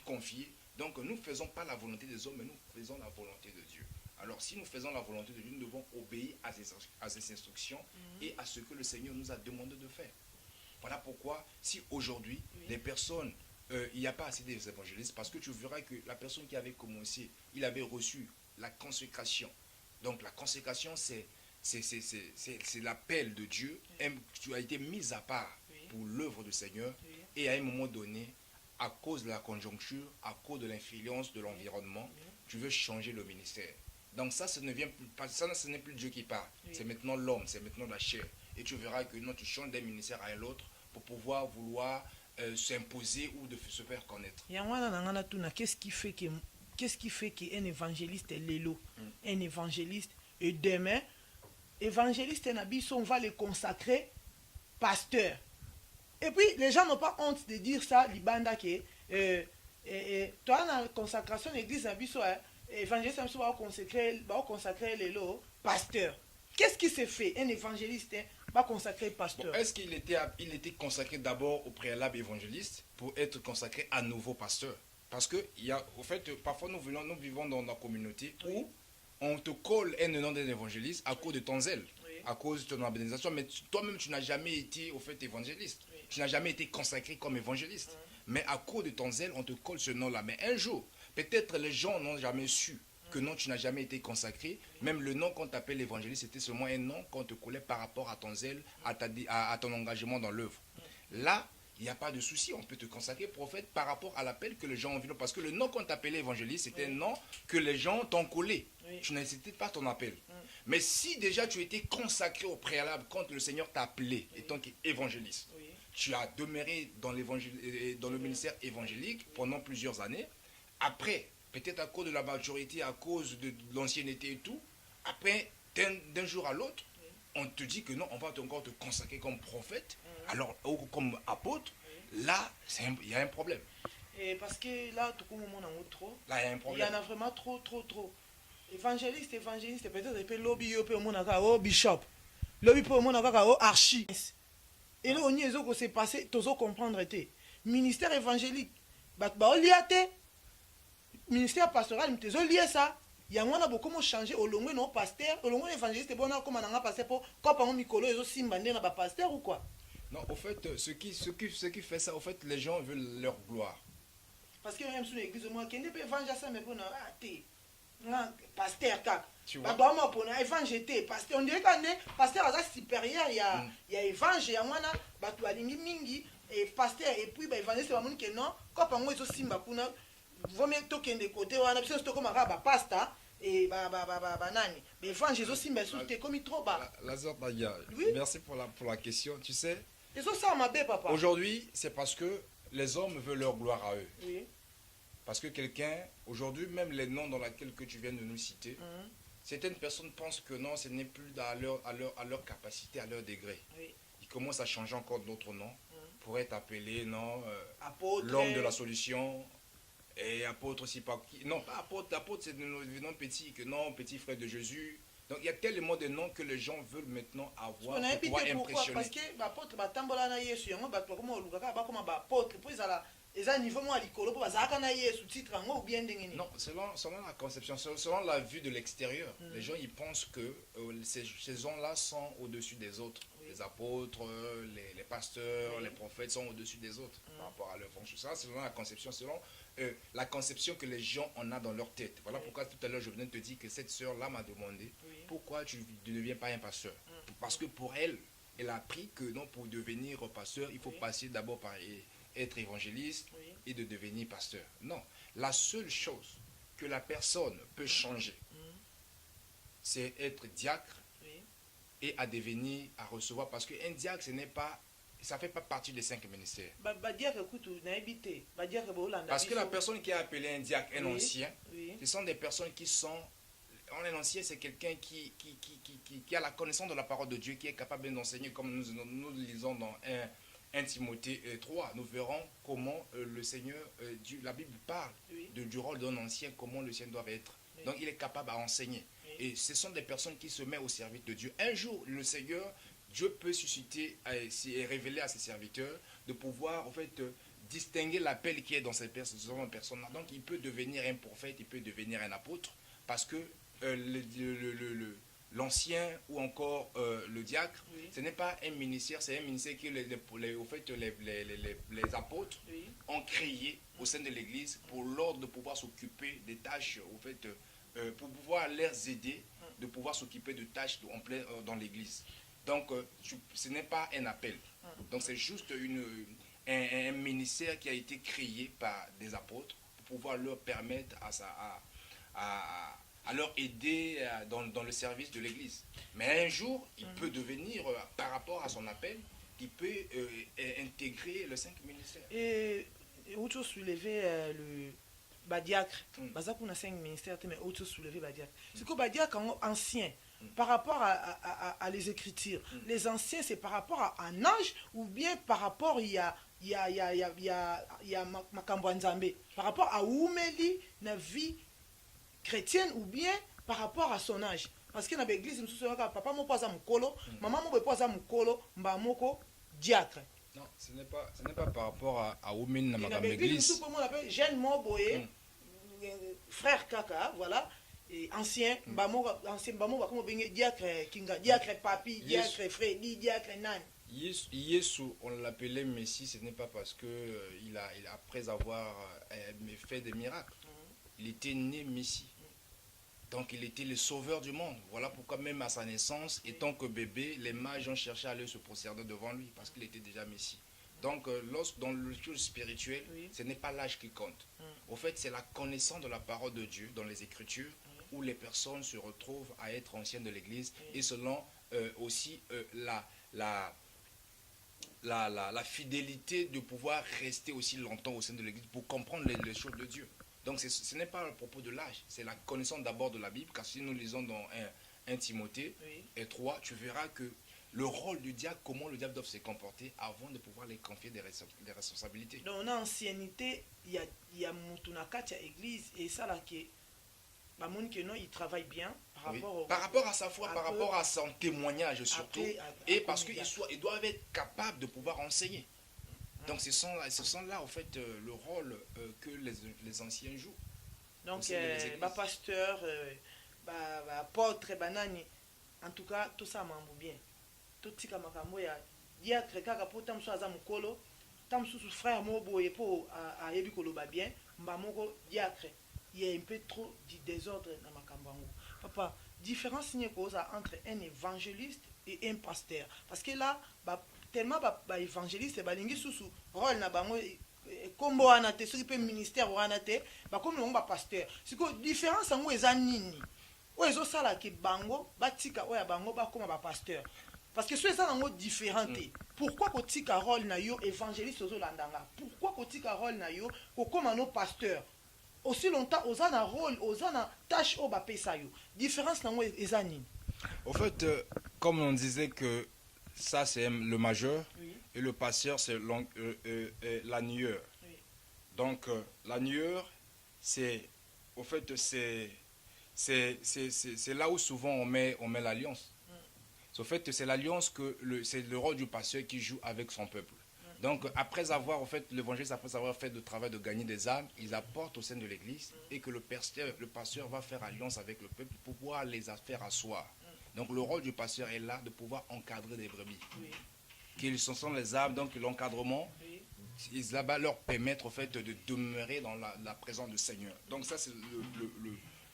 confié. Donc nous ne faisons pas la volonté des hommes, mais nous faisons la volonté de Dieu. Alors si nous faisons la volonté de Dieu, nous devons obéir à ses instructions et à ce que le Seigneur nous a demandé de faire. Voilà pourquoi si aujourd'hui les personnes, il n'y a pas assez d'évangélistes, parce que tu verras que la personne qui avait commencé, il avait reçu la consécration. Donc la consécration c'est l'appel de Dieu. Tu as été mis à part pour l'œuvre du Seigneur. Et à un moment donné, à cause de la conjoncture, à cause de l'influence de l'environnement, tu veux changer le ministère. Donc ça, ce n'est plus Dieu qui parle. C'est maintenant l'homme, c'est maintenant la chair. Et tu verras que non, tu changes d'un ministère à l'autre pour pouvoir vouloir s'imposer ou de se faire connaître.
Qu'est-ce qui fait qu'un évangéliste est l'élo? Un évangéliste, et demain, évangéliste et on va les consacrer pasteur. Et puis les gens n'ont pas honte de dire ça, libanda que toi dans la consacration de l'église évangéliste va consacrer les lots pasteur. Qu'est-ce qui s'est fait? Un évangéliste va consacrer pasteur.
Bon, est-ce qu'il était consacré d'abord au préalable évangéliste pour être consacré à nouveau pasteur? Parce que au fait, parfois nous vivons dans la communauté où on te colle un nom d'un évangéliste à cause de ton zèle, à cause de ton organisation, mais toi-même tu n'as jamais été au fait évangéliste, tu n'as jamais été consacré comme évangéliste, mais à cause de ton zèle on te colle ce nom-là. Mais un jour, peut-être les gens n'ont jamais su que non, tu n'as jamais été consacré, même le nom qu'on t'appelle évangéliste, c'était seulement un nom qu'on te collait par rapport à ton zèle, à ton engagement dans l'œuvre. Là, il n'y a pas de souci, on peut te consacrer prophète par rapport à l'appel que les gens ont vu. Parce que le nom qu'on t'appelait évangéliste, c'était un nom que les gens t'ont collé. Tu n'hésitais pas ton appel. Mais si déjà tu étais consacré au préalable quand le Seigneur t'a appelé étant évangéliste, tu as demeuré dans le ministère évangélique pendant plusieurs années. Après, peut-être à cause de la maturité, à cause de l'ancienneté et tout, après, d'un jour à l'autre, on te dit que non, on va encore te consacrer comme prophète, alors, ou comme apôtre, là, il y a un problème.
Et parce que là, tout le monde en a trop.
Là, il y a un problème.
Il y en a vraiment trop. Évangéliste, peut-être que lobby au monde a bishop. Lobby au monde a archi. Et là, on y est s'est passé, tous comprendre était. Ministère évangélique, ministère pastoral, tu lié ça. Il y a un beaucoup de changé au long non pasteur, au long évangéliste, bon, comme on a passé pour quand on micolo, ils ont simbandé dans pasteur ou quoi?
Non, au fait, ce qui fait ça, au fait, les gens veulent leur gloire.
Parce que même sur l'église, moi, qui n'est pas évangéliste, mais bon, pasteur,
tu vois.
On dirait qu'on est pasteur à supérieur, il y a évangile, il y a un mingi, et pasteur, et puis évangéliste, c'est non, quand on est aussi simbakuna, vaut mieux toquer des côtés, on a besoin de comme un pasta. Et nani mais évangile aussi mais sous tes comme trop bas.
Lazare Dagia, merci pour la question. Tu sais,
ils ont ça ma belle papa.
Aujourd'hui, c'est parce que les hommes veulent leur gloire à eux. Parce que quelqu'un, aujourd'hui, même les noms dans lesquels que tu viens de nous citer, certaines personnes pensent que non, ce n'est plus à leur capacité, à leur degré.
Oui.
Ils commencent à changer encore d'autres noms pour être appelés, non,
Apôtre.
l'homme de la solution, et apôtre aussi, pas qui. Non, pas apôtre, apôtre c'est le nom petit, que non, petit frère de Jésus. Donc il y a tellement de noms que les gens veulent maintenant avoir pour pouvoir impressionner.
Parce que l'apôtre, batambola na Yesu, yango bato comme olukaka ba comme apôtre, puis ils niveau moi likolo po bazaka na Yesu titre ngo ou bien ndenge ni.
Non, selon la conception, selon la vue de l'extérieur, les gens ils pensent que ces gens-là sont au-dessus des autres. Oui. Les apôtres, les pasteurs, oui. Les prophètes sont au-dessus des autres par rapport à leur fonction. Ça, selon la conception, selon la conception que les gens en ont dans leur tête. Voilà pourquoi tout à l'heure je venais de te dire que cette sœur-là m'a demandé pourquoi tu ne deviens pas un pasteur. Parce que pour elle, elle a appris que non, pour devenir pasteur, il faut passer d'abord par être évangéliste et de devenir pasteur. Non, la seule chose que la personne peut changer, c'est être diacre et à devenir, à recevoir. Parce qu'un diacre, ce n'est pas, ça ne fait pas partie des 5 ministères. Parce que la personne qui a appelé un diacre, un ancien, ce sont des personnes qui sont... Un ancien, c'est quelqu'un qui a la connaissance de la parole de Dieu, qui est capable d'enseigner, comme nous lisons dans 1 Timothée 3. Nous verrons comment le Seigneur, la Bible parle du rôle d'un ancien, comment le Seigneur doit être. Donc il est capable d'enseigner. Et ce sont des personnes qui se mettent au service de Dieu. Un jour, le Seigneur, Dieu peut susciter et révéler à ses serviteurs de pouvoir, en fait, distinguer l'appel qui est dans ces personnes-là. Donc il peut devenir un prophète, il peut devenir un apôtre, parce que l'ancien ou encore le diacre, ce n'est pas un ministère, c'est un ministère que les apôtres ont créé au sein de l'Église pour l'ordre de pouvoir s'occuper des tâches, au fait, pour pouvoir les aider de pouvoir s'occuper de tâches dans l'Église. Donc, ce n'est pas un appel. Donc, c'est juste un ministère qui a été créé par des apôtres pour pouvoir leur permettre à leur aider dans le service de l'Église. Mais un jour, il peut devenir, par rapport à son appel, il peut intégrer le 5 ministères.
Et autre chose soulever le badiacre. Baza pour 5 ministères, mais autre chose soulever badiacre. C'est que badiacre ancien, par rapport à les Écritures. Les anciens, c'est par rapport à un âge ou bien par rapport il y a makambo nzambe. Par rapport à Oumeli, na vie chrétienne ou bien par rapport à son âge. Parce que dans l'église, papa mo poza mukolo, maman mo poza mukolo, mba moko diacre.
Non, ce n'est pas par rapport à Oumeli na makam église.
Dans l'église, jeune mo boye, frère kaka, voilà, et ancien, mba mo comme benye diacre kinga, diacre papi, diacre Freddy, diacre nan.
Yesu, on l'appelait Messie, ce n'est pas parce que après avoir fait des miracles, il était né Messie. Donc il était le sauveur du monde. Voilà pourquoi même à sa naissance, étant que bébé, les mages ont cherché à aller se prosterner devant lui, parce qu'il était déjà Messie. Donc dans le chose spirituel, ce n'est pas l'âge qui compte. Au fait, c'est la connaissance de la parole de Dieu dans les Écritures, où les personnes se retrouvent à être anciennes de l'Église, et selon aussi la fidélité de pouvoir rester aussi longtemps au sein de l'Église pour comprendre les choses de Dieu. Donc ce n'est pas à propos de l'âge, c'est la connaissance d'abord de la Bible, car si nous lisons dans 1 Timothée 3, tu verras que le rôle du diacre, comment le diable doit se comporter avant de pouvoir les confier des responsabilités.
Donc on a ancienneté, il y a Moutounakati à l'église, et ça là qui il travaille bien
par rapport à sa foi, par rapport à son témoignage surtout, et parce qu'ils doivent être capables de pouvoir enseigner. Donc ce sont là en fait le rôle que les anciens jouent.
Donc pasteur, apôtre, banani, en tout cas tout ça m'en bien. Tout ce qui m'a diacre kaka pour tam so aza mukolo, tam sous frère mo boye pour a yebi koloba bien, mba moko diacre. Il y a un peu trop de désordre dans ma cambango. Papa, différence entre un évangéliste et un pasteur. Parce que là, tellement évangéliste, balingi sous rôle na bango kombo anate, ce qui peut ministère anate, comme le pasteur. C'est que différence en est nini. Ou ezo sala ki bango, batika oya bango ba comme pasteur. Parce que ceux ça sont différents. Pourquoi kotika rôle na yo évangéliste ozo landanga? Pourquoi kotika rôle na yo comme un pasteur? aussi longtemps aux un rôle aux un tâche au bapesa yo différence nango eza nini?
Au fait, comme on disait que ça c'est le majeur,
Oui.
et le passeur c'est l'annueur.
Oui.
Donc l'annueur, c'est au fait c'est là où souvent on met l'alliance. Au fait, c'est l'alliance c'est le rôle du pasteur qui joue avec son peuple. Donc, après avoir l'évangile, après avoir fait le travail de gagner des âmes, ils apportent au sein de l'église et que le pasteur va faire alliance avec le peuple pour pouvoir les faire asseoir. Donc, le rôle du pasteur est là de pouvoir encadrer les brebis.
Oui.
Qu'ils sont les âmes, donc l'encadrement,
Oui.
ils va leur permettre de demeurer dans la présence du Seigneur. Donc, ça, c'est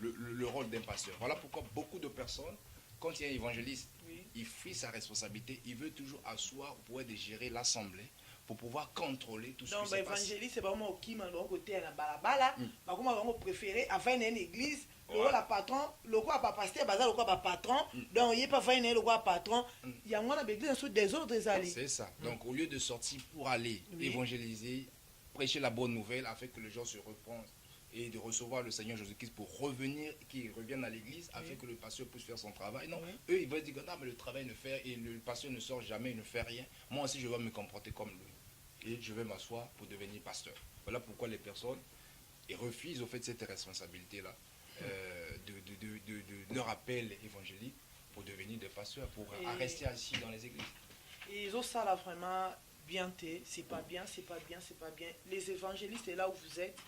le rôle d'un pasteur. Voilà pourquoi beaucoup de personnes, quand il y a un évangéliste,
Oui.
il fuit sa responsabilité, il veut toujours asseoir pour pouvoir gérer l'assemblée, pour pouvoir contrôler tout ce
donc
qui se passe.
évangéliste c'est vraiment au qui man côté na balabala ba kuma bango préféré avant une église le la patron le quoi pas pasteur bazar le quoi pas patron donc il pas va une le quoi patron il y a moi dans l'église sous des ordres alliés.
C'est ça. Donc au lieu de sortir pour aller
Oui.
évangéliser, prêcher la bonne nouvelle afin que les gens se reprennent et de recevoir le Seigneur Jésus-Christ pour revenir, qu'ils reviennent à l'église afin que le pasteur puisse faire son travail. Non, eux ils veulent dire que non, mais le travail ne fait et le pasteur ne sort jamais, il ne fait rien. Moi aussi je vais me comporter comme lui et je vais m'asseoir pour devenir pasteur. Voilà pourquoi les personnes refusent au fait cette responsabilité-là de leur appel évangélique pour devenir des pasteurs, pour rester assis dans les églises.
Et ils ont ça là vraiment bien, c'est pas bien, c'est pas bien, c'est pas bien. Les évangélistes est là où vous êtes.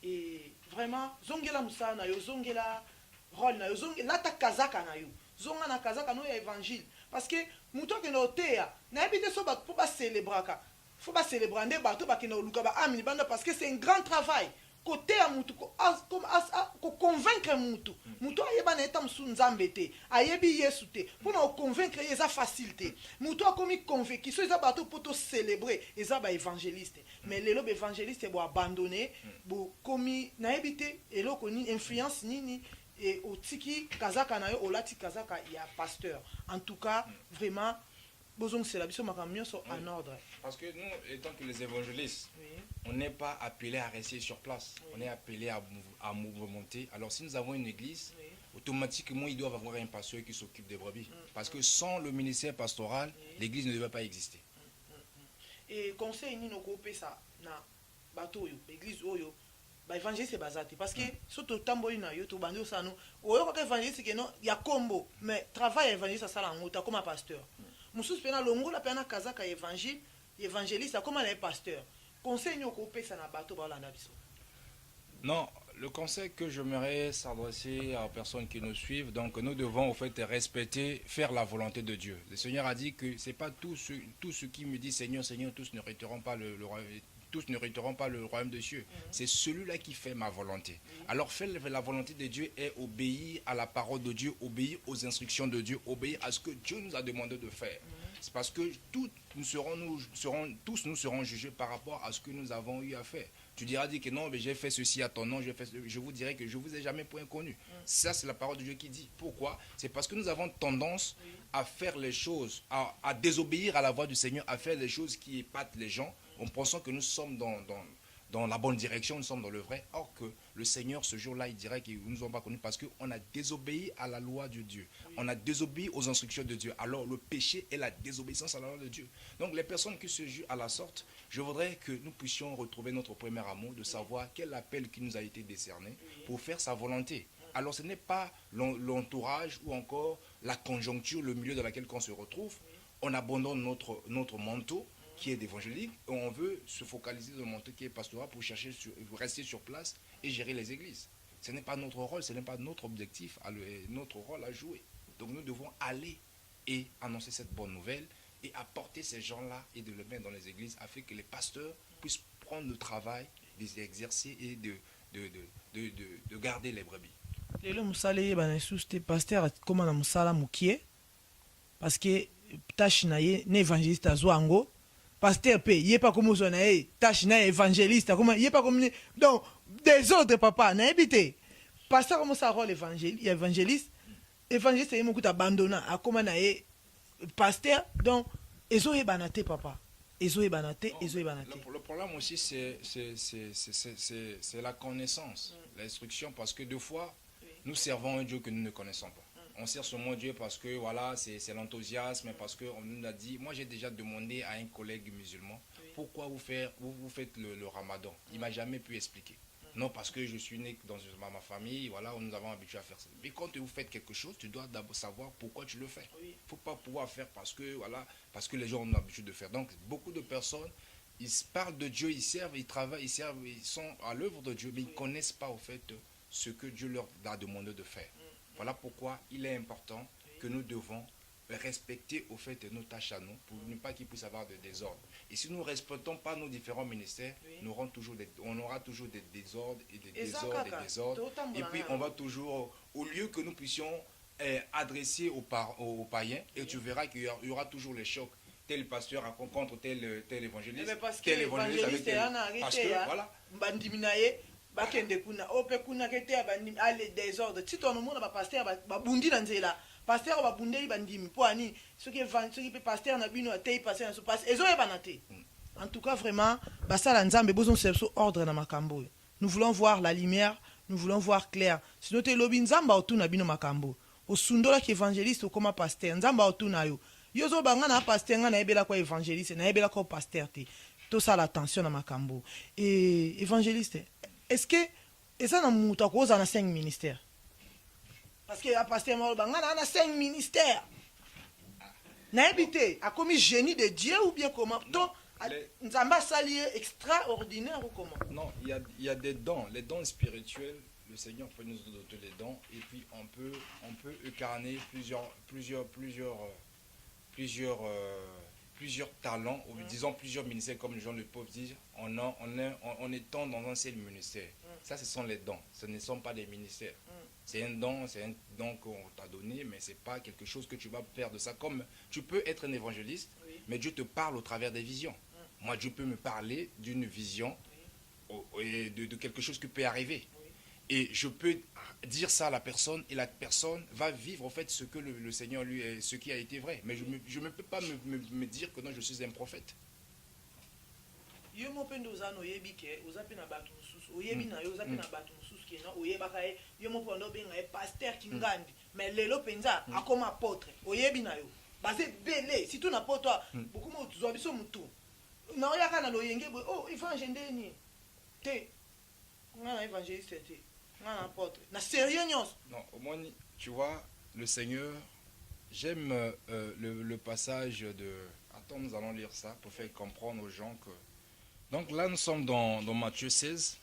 Et vraiment, zongela musa na yo, zongela rôle na yo, zongela ta kazaka na yo. Zonga na kazaka no ya évangile. Parce que muto ke no teya, na ebite so ba pour ba célébrer ka. Faut pas célébrer ndé bato ba ke no luka ba amini banda parce que c'est un grand travail. Côté à mutu ko convaincre mutu. Mutu ayeba na eta musu nzambe te, ayebi Yesu te. Pour na convaincre eza facilité. Mutu a komi convaincu so eza bato pour to célébrer, eza ba évangéliste. Mais les lobes évangélistes bo abandonné, bo komi na ebité eloko ni influence nini et au tiki kazaka na yo olati kazaka ya pasteur. En tout cas, vraiment besoin c'est la biso makamio so en ordre.
Parce que nous, étant que les évangélistes,
Oui.
on n'est pas appelé à rester sur place.
Oui.
On est appelé à mouvementer. Alors si nous avons une église,
Oui.
automatiquement, ils doivent avoir un pasteur qui s'occupe des brebis. Parce que sans le ministère pastoral, l'église ne devait pas exister.
Et conseil ni no ko pesa na bato yo, église oyo, ba évangéliste bazate parce que surtout tambo na yo to bandi osano, oyo ko évangéliste ke no ya kombo, mais travail évangéliste ça la ngota comme pasteur. Mususu pena longola pena kazaka évangile, évangéliste comme un pasteur. Conseil ni ko pesa na bato ba landa biso.
Non, le conseil que j'aimerais s'adresser aux personnes qui nous suivent, donc nous devons au fait respecter, faire la volonté de Dieu. Le Seigneur a dit que c'est pas tous ceux qui me disent Seigneur, Seigneur, tous n'hériteront pas le royaume de Dieu. C'est celui-là qui fait ma volonté. Alors faire la volonté de Dieu est obéir à la parole de Dieu, obéir aux instructions de Dieu, obéir à ce que Dieu nous a demandé de faire. C'est parce que tous nous serons jugés par rapport à ce que nous avons eu à faire. Tu diras que non, mais j'ai fait ceci à ton nom, je vous dirai que je ne vous ai jamais point connu. Ça, c'est la parole de Dieu qui dit. Pourquoi? C'est parce que nous avons tendance à faire les choses, à désobéir à la voix du Seigneur, à faire les choses qui épatent les gens, en pensant que nous sommes dans la bonne direction, nous sommes dans le vrai. Or que le Seigneur, ce jour-là, il dirait qu'ils ne nous ont pas connus parce qu'on a désobéi à la loi de Dieu. On a désobéi aux instructions de Dieu. Alors le péché est la désobéissance à la loi de Dieu. Donc les personnes qui se jugent à la sorte, je voudrais que nous puissions retrouver notre premier amour, de savoir quel appel qui nous a été décerné pour faire sa volonté. Alors ce n'est pas l'entourage ou encore la conjoncture, le milieu dans lequel on se retrouve. On abandonne notre manteau qui est d'évangélique, et on veut se focaliser sur le manteau qui est pastoral pour rester sur place et gérer les églises. Ce n'est pas notre rôle, ce n'est pas notre objectif, notre rôle à jouer. Donc nous devons aller et annoncer cette bonne nouvelle et apporter ces gens-là et de les mettre dans les églises afin que les pasteurs puissent prendre le travail, les exercer et de garder les brebis.
Lelo musala ye bana suste pasteur koma na musala mukie parce que tâche na ye ne évangéliste azwango pasteur pe yé pas comme on a tâche na évangéliste comme yé pas comme donc des autres papa na habité pasteur comme ça rôle évangéliste évangéliste est beaucoup abandonné à comme na pasteur donc ezo e banate papa ezoyebana te
Non,
ezoyebana te.
le problème aussi, c'est la connaissance, l'instruction, parce que deux fois, nous servons un Dieu que nous ne connaissons pas. On sert seulement Dieu parce que voilà, c'est l'enthousiasme, parce qu'on nous a dit. Moi, j'ai déjà demandé à un collègue musulman pourquoi vous faites le ramadan. Il ne m'a jamais pu expliquer. Non, parce que je suis né dans ma famille, voilà, nous avons habitué à faire ça. Mais quand vous faites quelque chose, tu dois d'abord savoir pourquoi tu le fais. Il ne faut pas pouvoir faire parce que, voilà, parce que les gens ont l'habitude de faire. Donc, beaucoup de personnes, ils parlent de Dieu, ils servent, ils travaillent, ils servent, ils sont à l'œuvre de Dieu, mais ils ne connaissent pas, au fait, ce que Dieu leur a demandé de faire. Voilà pourquoi il est important que nous devons respecter au fait nos tâches à nous pour ne pas qu'il puisse avoir de désordre. Et si nous ne respectons pas nos différents ministères, on aura toujours des désordres et des désordres et des désordres. Et puis on va toujours, au lieu que nous puissions adresser aux païens, et tu verras qu'il y aura toujours les chocs. Tel pasteur contre tel évangéliste, tel évangéliste avec tel... Parce que, voilà.
Bakende kuna ope kuna kete abandimi ale désordre tito no mona ba pasteur ba bundi na nzela pasteur ba bundeli bandimi po ani soki pe pasteur na bino atei pasteur na so passe ezo yebana te. En tout cas vraiment basala nzambe bozo sepso ordre na makambo. Nous voulons voir la lumière, nous voulons voir clair. Sinon te lobi nzamba otuna bino makambo osundola ki évangéliste okoma pasteur nzamba otuna yo yozo banga na pasteur nga na ebela kwa évangéliste na ebela kwa pasteur te. Tout ça l'attention na makambo et évangéliste. Est-ce que ça n'a pas cause dans 5 ministères? Parce que le pasteur Malbanga a 5 ministères. N'a habité a commis génie de Dieu ou bien comment? Donc, nous avons salier extraordinaire ou comment?
Non, il y a des dons, les dons spirituels. Le Seigneur peut nous doter les dons et puis on peut incarner plusieurs talents, ou disons plusieurs ministères, comme les gens le peuvent dire, en étant dans un seul ministère. Ça, ce sont les dons, ce ne sont pas des ministères. C'est un don qu'on t'a donné, mais ce n'est pas quelque chose que tu vas faire de ça. Comme tu peux être un évangéliste, mais Dieu te parle au travers des visions. Moi, Dieu peut me parler d'une vision et de quelque chose qui peut arriver. Et je peux dire ça à la personne, et la personne va vivre en fait ce que le Seigneur lui est, ce qui a été vrai. Mais je ne peux pas me dire que non, je suis un prophète.
Mais lelo penza akoma apôtre oyebi na yo base belé si tu na poto beaucoup mo tuzwa biso mutu na oyaka na loyenge bo oh évangile ndeni te ngana évangéliste te ngana apôtre na sérieux nyos.
Non, au moins tu vois le Seigneur, j'aime le passage de attends, nous allons lire ça pour faire comprendre aux gens que donc là nous sommes dans Matthieu 16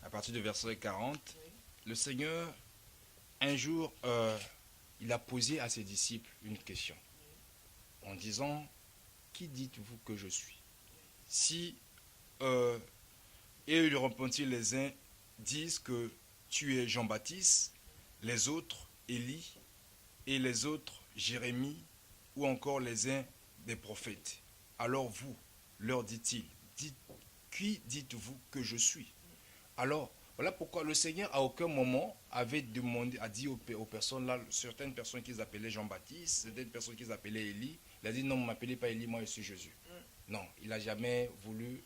à partir du verset 40. Le Seigneur un jour il a posé à ses disciples une question en disant qui dites-vous que je suis? Si et ils repentirent, les uns disent que tu es Jean-Baptiste, les autres Élie et les autres Jérémie ou encore les uns des prophètes. Alors vous, leur dit-il, qui dites-vous que je suis? Alors voilà pourquoi le Seigneur à aucun moment avait demandé, a dit aux personnes là, certaines personnes qu'ils appelaient Jean-Baptiste, certaines personnes qu'ils appelaient Élie, il a dit non, ne m'appelez pas Élie, moi je suis Jésus. Non, il n'a jamais voulu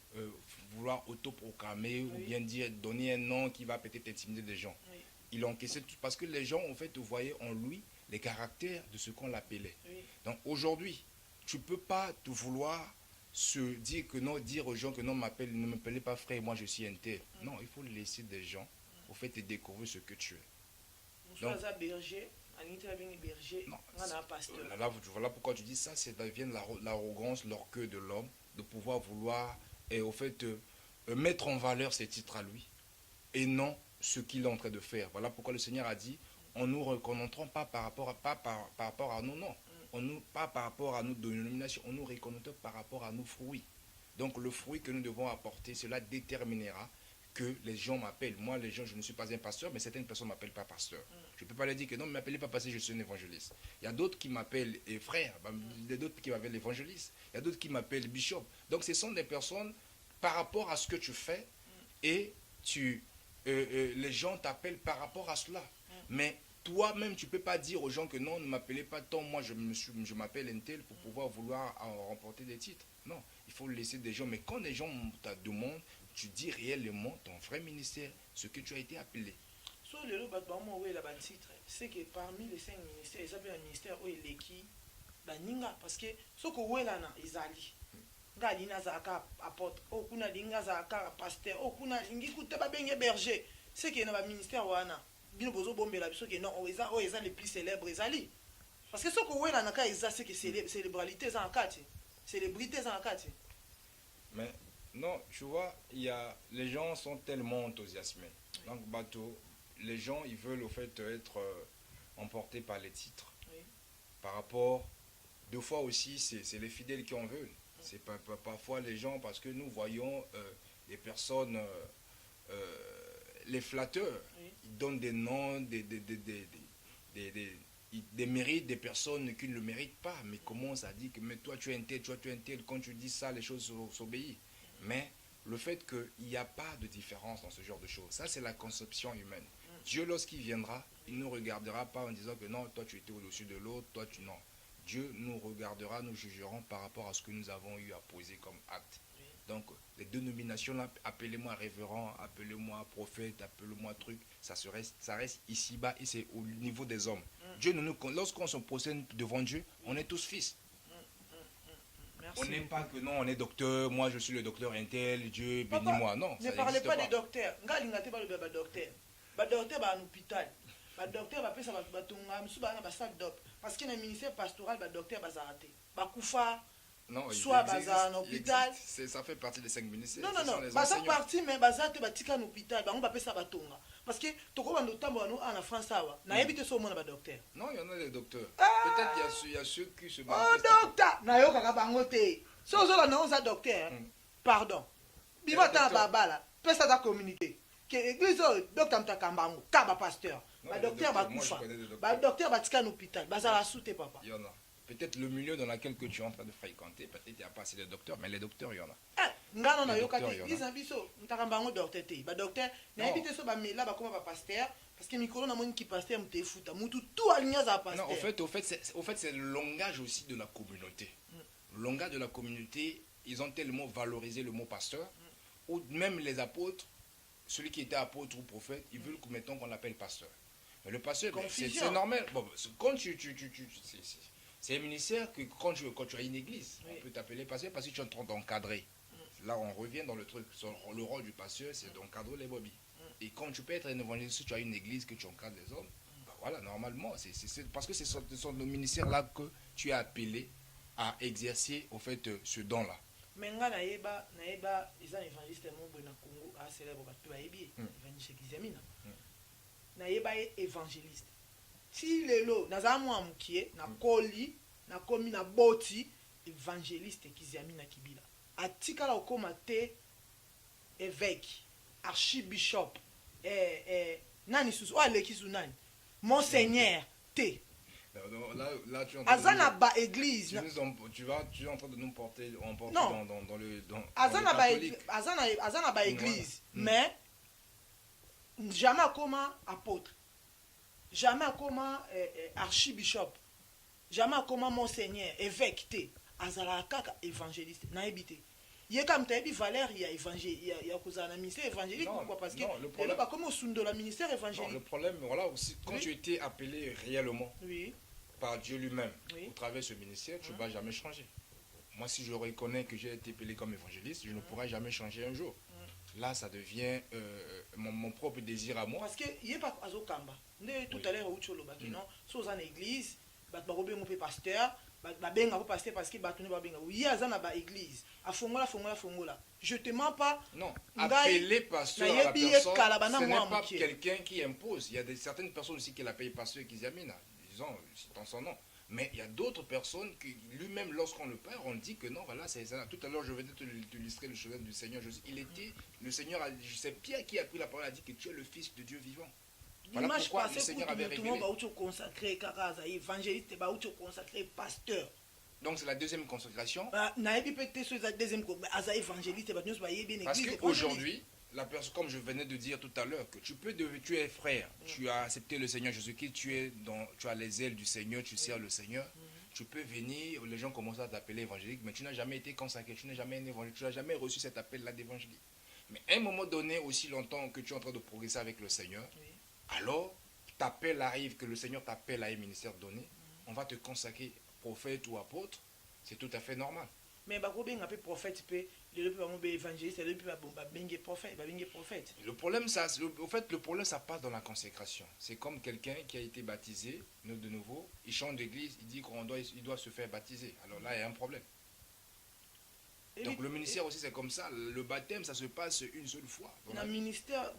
vouloir autoproclamer ou bien dire, donner un nom qui va peut-être intimider des gens. Il a encaissé tout parce que les gens en fait voyaient en lui les caractères de ce qu'on l'appelait. Donc aujourd'hui, tu ne peux pas te vouloir se dire que non, dire aux gens que non, ne m'appelez pas frère, moi je suis un tel. Non, il faut laisser des gens au fait te découvrir ce que tu es. Donc, non, là, voilà pourquoi tu dis ça, c'est devient l'arrogance, l'orgueil de l'homme, de pouvoir vouloir et au fait mettre en valeur ses titres à lui et non ce qu'il est en train de faire. Voilà pourquoi le Seigneur a dit, on ne nous reconnaîtrons pas par rapport à nos noms. Pas par rapport à nos dénominations, on nous reconnaît par rapport à nos fruits. Donc le fruit que nous devons apporter, cela déterminera que les gens m'appellent. Moi, les gens, je ne suis pas un pasteur, mais certaines personnes ne m'appellent pas pasteur. Je ne peux pas leur dire que non, ne m'appelez pas pasteur, je suis un évangéliste. Il y a d'autres qui m'appellent frère, il y a d'autres qui m'appellent évangéliste, il y a d'autres qui m'appellent bishop. Donc ce sont des personnes par rapport à ce que tu fais et les gens t'appellent par rapport à cela. Mais toi-même, tu ne peux pas dire aux gens que non, ne m'appelez pas tant, moi je m'appelle Intel pour pouvoir vouloir remporter des titres. Non, il faut laisser des gens. Mais quand les gens te demandent, tu dis réellement ton vrai ministère, ce que tu as été appelé.
So, c'est que parmi les 5 ministères, ils appellent un ministère où il est qui baninga parce que ce que vous là izali nga lina zaka apôtre okuna linga zaka pasteur okuna lingi kuteba benge berger c'est que na ba ministère wana bino bozo bombela biso que non eza les plus célèbres ezali parce que ce que vous là na ka eza c'est que célébralité za akati célébrité za akati.
Mais non, tu vois, les gens sont tellement enthousiasmés. Oui. Donc bateau, les gens ils veulent au fait être emportés par les titres. Oui. Par rapport, deux fois aussi c'est les fidèles qui en veulent. C'est parfois les gens, parce que nous voyons les personnes, les flatteurs, oui. Ils donnent des noms, des mérites des personnes qui ne le méritent pas. Mais comment ça dit que mais toi tu es un tel, toi tu es un tel, quand tu dis ça, les choses s'obéissent. Mais le fait qu'il n'y a pas de différence dans ce genre de choses, ça c'est la conception humaine. Dieu, lorsqu'il viendra, il ne nous regardera pas en disant que non, toi tu étais au-dessus de l'autre, toi tu non. Dieu nous regardera, nous jugerons par rapport à ce que nous avons eu à poser comme acte. Oui. Donc, les dénominations là, appelez-moi révérend, appelez-moi prophète, appelez-moi truc, ça reste ici-bas et c'est au niveau des hommes. Dieu, lorsqu'on se procède devant Dieu, on est tous fils. Merci. On n'est pas que non, on est docteur, moi je suis le docteur Intel, Dieu bénis-moi. Non,
ne parlez pas des docteurs. Le docteur va à l'hôpital. Le docteur va faire ça parce qu'il y a un ministère pastoral, le docteur va s'arrêter.
Non,
soit à l'hôpital.
Ça fait partie des 5 ministères.
Non. Ça partie, mais ça fait à l'hôpital. On va faire ça. Parce que tu vois, en France, on a évité ce monde à docteur.
Non, il y en a des docteurs. Peut-être il y a ceux qui se battent.
Oh, docteur! Il y a des docteur. Pardon. Il va t'en babala. Peut ça dans communauté. Que l'église, docteur Mtakambango, kaba pasteur. Le docteur va koufa. Le docteur va tika l'hôpital. Ça va sauter, papa.
Il y en a. Peut-être le milieu dans lequel tu es en train de fréquenter, peut-être il n'y a pas assez de docteurs, mais les docteurs, il y en a.
Non, ils ont vu ça. Mtakambango docteur. Le docteur, n'a évité ça, mais là, comme un pasteur. Parce que Mikolo n'a pas qui pasteur, m'te fouta. Moutou tout aligné à pasteur.
Non, au fait, c'est le langage aussi de la communauté. Le langage de la communauté, ils ont tellement valorisé le mot pasteur, ou même les apôtres, celui qui était apôtre ou prophète, ils veulent que mettons qu'on l'appelle pasteur. Mais le pasteur, c'est normal. Bon, quand c'est un ministère que quand tu as une église, on peut t'appeler pasteur parce que tu es en train d'encadrer. Là, on revient dans le truc. Le rôle du pasteur, c'est d'encadrer les brebis. Et quand tu peux être un évangéliste, si tu as une église que tu encadres les hommes, voilà, normalement, parce que c'est ce ministère-là que tu es appelé à exercer, au fait, ce don-là.
Mais naïba ils ont évangéliste mon na Congo à célèbre bato baebi évangéliste Kizamina naïba évangéliste si lelo nazamu amukie na koli na komi na boti évangéliste Kizamina Kibila atika la okoma te évêque archibishop nani susu o aleki sunani monseigneur te.
Là, tu es en train de nous porter dans le catholique.
Azana ba église, mais jamais comme apôtre, jamais comme archibishop, jamais comme monseigneur, évêque te, azala kaka évangéliste, na ebité. Il y a comme tu valeur, il y a évangile, il y a un ministère évangélique. Pourquoi? Parce que le problème, comme au sud de la ministère évangélique.
Le problème, voilà aussi, quand tu étais appelé réellement par Dieu lui-même au travers de ce ministère, tu ne vas jamais changer. Moi, si je reconnais que j'ai été appelé comme évangéliste, je ne pourrai jamais changer un jour. Là, ça devient mon propre désir à moi.
Parce qu'il n'y a pas de Kamba. Tout à l'heure, si on est église, on est pasteur. Pasteur parce que il y a une église à fongola. Je te mens pas.
Non, appeler pasteur à la personne, ce n'est pas quelqu'un qui impose. Il y a certaines personnes aussi qui l'appellent pasteur Kizamina, disons dans son nom. Mais il y a d'autres personnes qui lui-même, lorsqu'on le perd, on dit que non, voilà, c'est ça. Tout à l'heure, je venais de t'illustrer le chemin du Seigneur Jésus. Le Seigneur, c'est Pierre qui a pris la parole, a dit que tu es le Fils de Dieu vivant. Voilà pourquoi le Seigneur avait révélé.
Évangéliste, consacré pasteur.
Donc c'est la deuxième consécration.
Parce qu'aujourd'hui,
la personne, comme je venais de dire tout à l'heure, que tu es frère, tu as accepté le Seigneur Jésus-Christ, tu as les ailes du Seigneur, tu sers le Seigneur, tu peux venir, les gens commencent à t'appeler évangélique, mais tu n'as jamais été consacré, tu n'es jamais un évangélique, tu n'as jamais reçu cet appel-là d'évangélique. Mais à un moment donné, aussi longtemps que tu es en train de progresser avec le Seigneur, alors t'appel arrive, que le Seigneur t'appelle à un ministère donné, on va te consacrer prophète ou apôtre, c'est tout à fait normal.
Mais bah bien un peu prophète peut le peut va évangéliste le peut va bengue prophète.
Le problème ça au fait le problème ça passe dans la consécration. C'est comme quelqu'un qui a été baptisé de nouveau, il change d'église, il dit il doit se faire baptiser. Alors là il y a un problème. Donc le ministère aussi c'est comme ça, le baptême ça se passe une seule fois.
Dans le ministère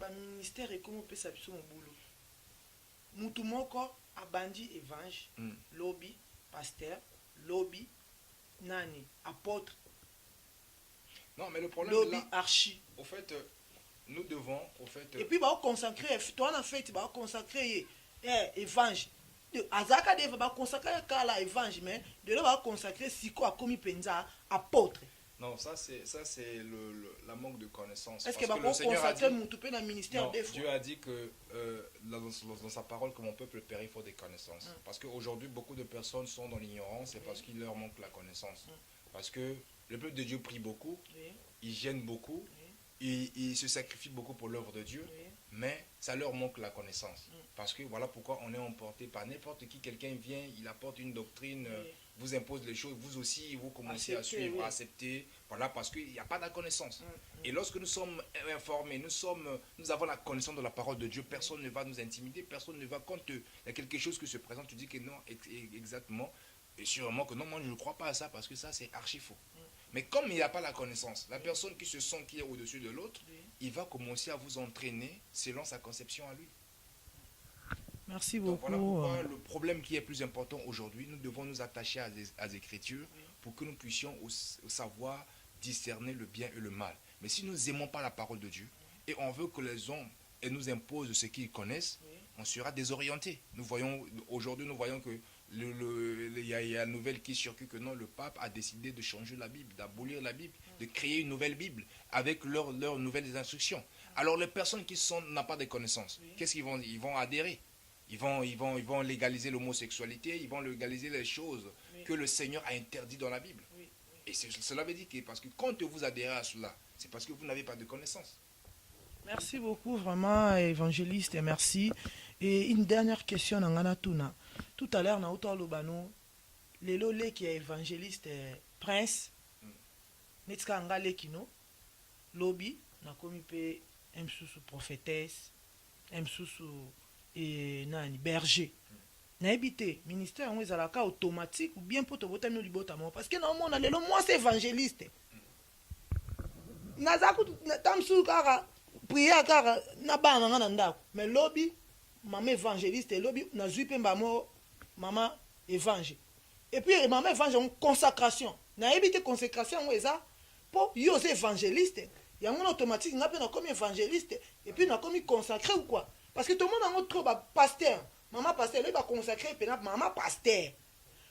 est comme on peut s'appuyer sur mon boulot. Mutu moko abandi évangile, lobby pasteur, lobby nani apôtre.
Non mais le problème
lobby
là,
archi.
Au fait nous devons au fait
et puis bah consacrer toi en fait bah consacrer évangile. Azaka deva ba consacrer kala évangile mais de là va consacrer siko a commis penza apôtre.
Non, ça c'est la manque de connaissance.
Est-ce que le Seigneur a dit, dans le ministère
non, Dieu a dit que dans sa parole que mon peuple périt faute des connaissances. Parce qu'aujourd'hui, beaucoup de personnes sont dans l'ignorance, c'est parce qu'il leur manque la connaissance. Parce que le peuple de Dieu prie beaucoup, il gêne beaucoup, il se sacrifie beaucoup pour l'œuvre de Dieu, mais ça leur manque la connaissance. Parce que voilà pourquoi on est emporté par n'importe qui. Quelqu'un vient, il apporte une doctrine, vous impose les choses, vous aussi, vous commencez à suivre, à accepter, voilà, parce qu'il n'y a pas de connaissance. Et lorsque nous sommes informés, nous avons la connaissance de la parole de Dieu, personne ne va nous intimider, personne ne va, quand il y a quelque chose qui se présente, tu dis que non, exactement, et sûrement que non, moi je ne crois pas à ça, parce que ça c'est archi faux. Mais comme il n'y a pas la connaissance, la personne qui se sent qui est au-dessus de l'autre, il va commencer à vous entraîner selon sa conception à lui.
Merci beaucoup.
Donc voilà pourquoi le problème qui est plus important aujourd'hui, nous devons nous attacher à des Écritures pour que nous puissions savoir discerner le bien et le mal. Mais si nous n'aimons pas la parole de Dieu et on veut que les hommes nous imposent ce qu'ils connaissent, on sera désorienté. Aujourd'hui, nous voyons que il y a une nouvelle qui circule que non, le pape a décidé de changer la Bible, d'abolir la Bible, de créer une nouvelle Bible avec leurs nouvelles instructions. Alors les personnes qui n'ont pas de connaissances, qu'est-ce qu'ils vont? Ils vont adhérer. Ils vont légaliser l'homosexualité, ils vont légaliser les choses que le Seigneur a interdites dans la Bible. Et cela veut dire que parce que quand vous adhérez à cela, c'est parce que vous n'avez pas de connaissances.
Merci beaucoup, vraiment, évangéliste, et merci. Et une dernière question, Tuna. Tout à l'heure, Naouta Lobano, les lolé qui est évangéliste, prince, Netska Ngale Kino, lobby, na komi pe msusu prophétesse, msusu et nani berger. Na habité ministère on ezalaka automatique ou bien poto botami libotamo parce que na mona lelo moi c'est évangéliste. Nazaku tamsu kaka prière kaka na bana ngana ndako mais lobby maman évangéliste lobby na zui pe mbamo maman évangile. Et puis maman évangile consacration. Na habité consécration on eza po yo c'est évangéliste. Il y a un automatique n'a pas comme évangéliste et puis n'a comme consacré ou quoi. Parce que tout le monde a trop pasteur. Maman pasteur, il va consacrer maman pasteur.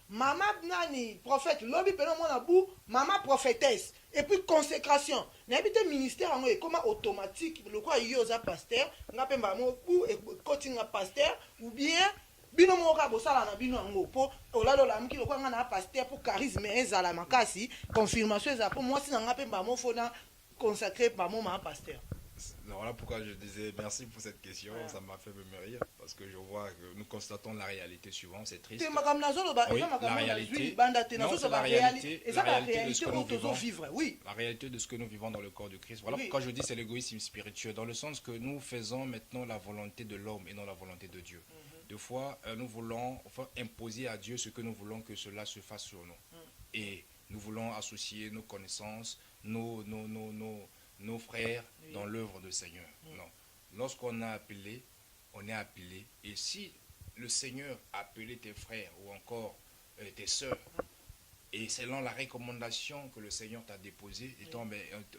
Maman nani prophète, lobby pena mon bout, maman prophétesse. Et puis consécration. N'habite ministère en comment automatique le quoi yoza pasteur, n'a pas maman ou coaching pasteur ou bien bino mo ka bosala na bino ngo po olalo la mki lokwa nga na pasteur pour charisme ezala makasi, confirmation ezala pour moi si na ngape maman fona consacré par mon pasteur.
Voilà pourquoi je disais merci pour cette question, ça m'a fait me rire, parce que je vois que nous constatons la réalité suivante, c'est triste. Oui, la réalité, non, c'est la réalité de ce que nous vivons, la réalité de ce que nous vivons dans le corps de Christ. Voilà pourquoi je dis c'est l'égoïsme spirituel, dans le sens que nous faisons maintenant la volonté de l'homme et non la volonté de Dieu. Des fois, nous voulons imposer à Dieu ce que nous voulons que cela se fasse sur nous. Et nous voulons associer nos connaissances, nos frères dans l'œuvre du Seigneur. Non. Lorsqu'on a appelé, on est appelé. Et si le Seigneur a appelé tes frères ou encore tes sœurs, et selon la recommandation que le Seigneur t'a déposée,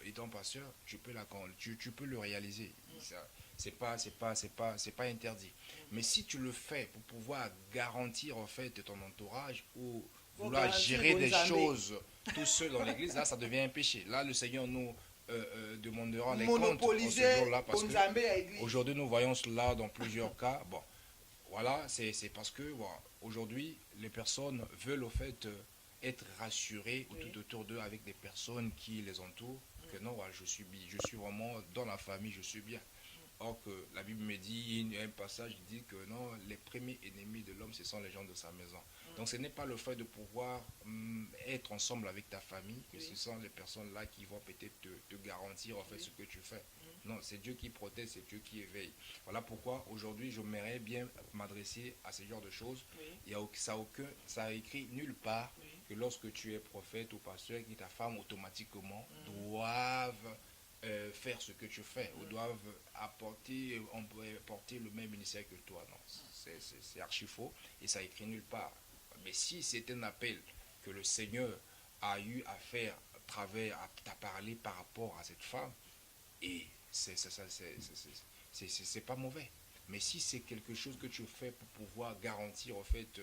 étant pasteur, tu peux le réaliser. C'est pas interdit. Mais si tu le fais pour pouvoir garantir en fait ton entourage ou vouloir gérer des choses tout seul dans l'église, là ça devient un péché. Là le Seigneur nous demandera les comptes en ce jour-là, parce que aujourd'hui nous voyons cela dans plusieurs cas. Bon, voilà, c'est parce que voilà, aujourd'hui les personnes veulent au fait être rassurées tout autour d'eux avec des personnes qui les entourent, que non, voilà, je suis vraiment dans la famille, je suis bien. Or que la Bible me dit, il y a un passage qui dit que non, les premiers ennemis de l'homme, ce sont les gens de sa maison. Donc ce n'est pas le fait de pouvoir être ensemble avec ta famille, que ce sont les personnes-là qui vont peut-être te garantir en fait ce que tu fais. Non, c'est Dieu qui protège, c'est Dieu qui éveille. Voilà pourquoi aujourd'hui j'aimerais bien m'adresser à ce genre de choses. Il y a, ça a écrit nulle part que lorsque tu es prophète ou pasteur, que ta femme automatiquement doivent faire ce que tu fais ou doivent porter le même ministère que toi. Non, c'est archi faux et ça écrit nulle part. Mais si c'est un appel que le Seigneur a eu à faire à travers, à parler par rapport à cette femme, et c'est pas mauvais. Mais si c'est quelque chose que tu fais pour pouvoir garantir en fait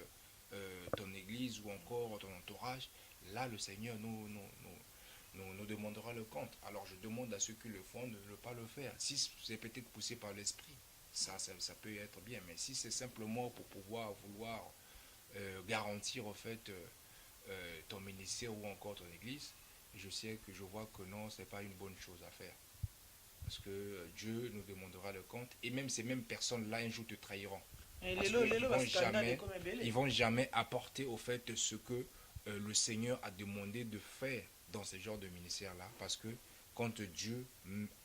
ton église ou encore ton entourage, là le Seigneur nous demandera le compte. Alors je demande à ceux qui le font de ne pas le faire. Si c'est peut-être poussé par l'esprit, ça peut être bien. Mais si c'est simplement pour pouvoir vouloir garantir en fait ton ministère ou encore ton église, je vois que non, c'est pas une bonne chose à faire. Parce que Dieu nous demandera le compte. Et même ces mêmes personnes-là, un jour te trahiront. Parce qu'ils vont jamais apporter au fait ce que le Seigneur a demandé de faire dans ce genre de ministère-là. Parce que quand Dieu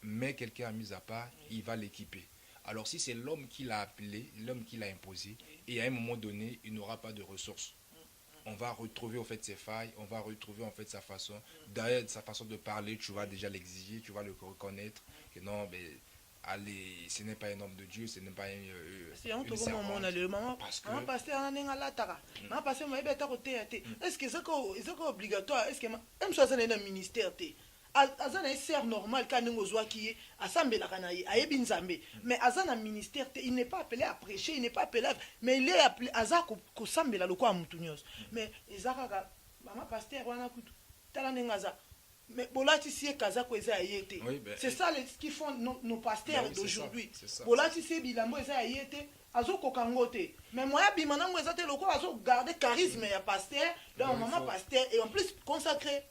met quelqu'un à mise à part, il va l'équiper. Alors si c'est l'homme qui l'a appelé, l'homme qui l'a imposé, et à un moment donné, il n'aura pas de ressources. On va retrouver en fait ses failles, on va retrouver en fait sa façon, d'ailleurs sa façon de parler, tu vas déjà l'exiger, tu vas le reconnaître, que non, mais allez, ce n'est pas un homme de Dieu, ce n'est pas une servante. Parce que...
Est-ce que c'est obligatoire? Est-ce que même si c'est un ministère, azana un ser normal quand nous ozwa qui assemble la kanaï ayebi nzambe mais azana ministère il n'est pas appelé à prêcher, il n'est pas appelé mais il est appelé azako ko sambela loko a mutunyos mais ezaka mama pasteur wana kutu tala nengaza mais bolati sie kaza ko eza yete c'est ça ce qui font nos pasteurs d'aujourd'hui bolati sie bilambo eza yete azoko kangote mais moi bimana mo eza te loko azo garder charisme ya pasteur donc maman pasteur et en plus consacré.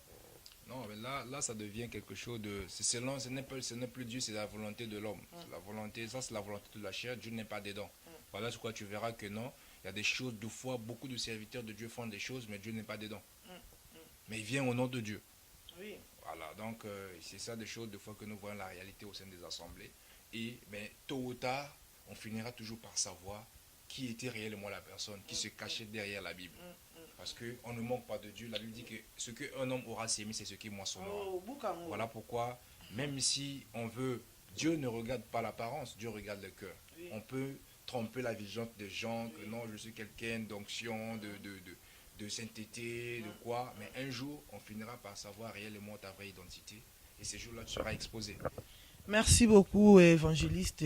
Non, mais là, ça devient quelque chose de... ce n'est plus Dieu, c'est la volonté de l'homme. La volonté, ça, c'est la volonté de la chair. Dieu n'est pas dedans. Voilà sur quoi tu verras que non. Il y a des choses, deux fois, beaucoup de serviteurs de Dieu font des choses, mais Dieu n'est pas dedans. Mais il vient au nom de Dieu.
Oui.
Voilà, donc c'est ça des choses, deux fois, que nous voyons la réalité au sein des assemblées. Et mais, tôt ou tard, on finira toujours par savoir qui était réellement la personne, qui se cachait derrière la Bible. Parce qu'on ne manque pas de Dieu. La Bible dit que ce qu'un homme aura sémé, c'est ce qu'il moissonnera. Voilà pourquoi, même si on veut, Dieu ne regarde pas l'apparence, Dieu regarde le cœur. Oui. On peut tromper la vigilance des gens, que non, je suis quelqu'un d'onction, de sainteté, de quoi. Mais un jour, on finira par savoir réellement ta vraie identité. Et ce jour-là, tu seras exposé.
Merci beaucoup, évangéliste.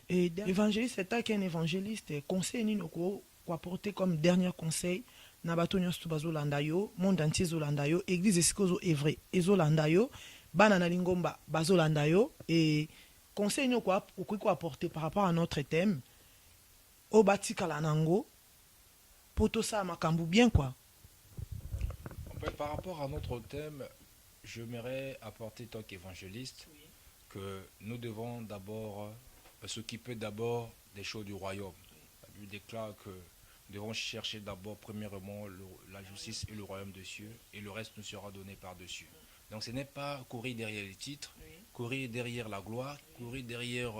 Évangéliste, c'est un évangéliste. Conseil, Ninoko, quoi apporter comme dernier conseil. Na bato nyonso bazolanda yo monde entier ezolanda yo église esika ozœuvre ezolanda yo bana na lingomba bazolanda yo et conseil nyoko okoki koapporter par rapport à notre thème oyo batikala nango po tosala makambo bien quoi.
Par rapport à notre thème, j'aimerais apporter tant qu'évangéliste que nous devons d'abord s'occuper d'abord des choses du royaume. La Bible déclare que nous devons chercher d'abord, premièrement, la justice et le royaume des cieux, et le reste nous sera donné par-dessus. Donc ce n'est pas courir derrière les titres, courir derrière la gloire, courir derrière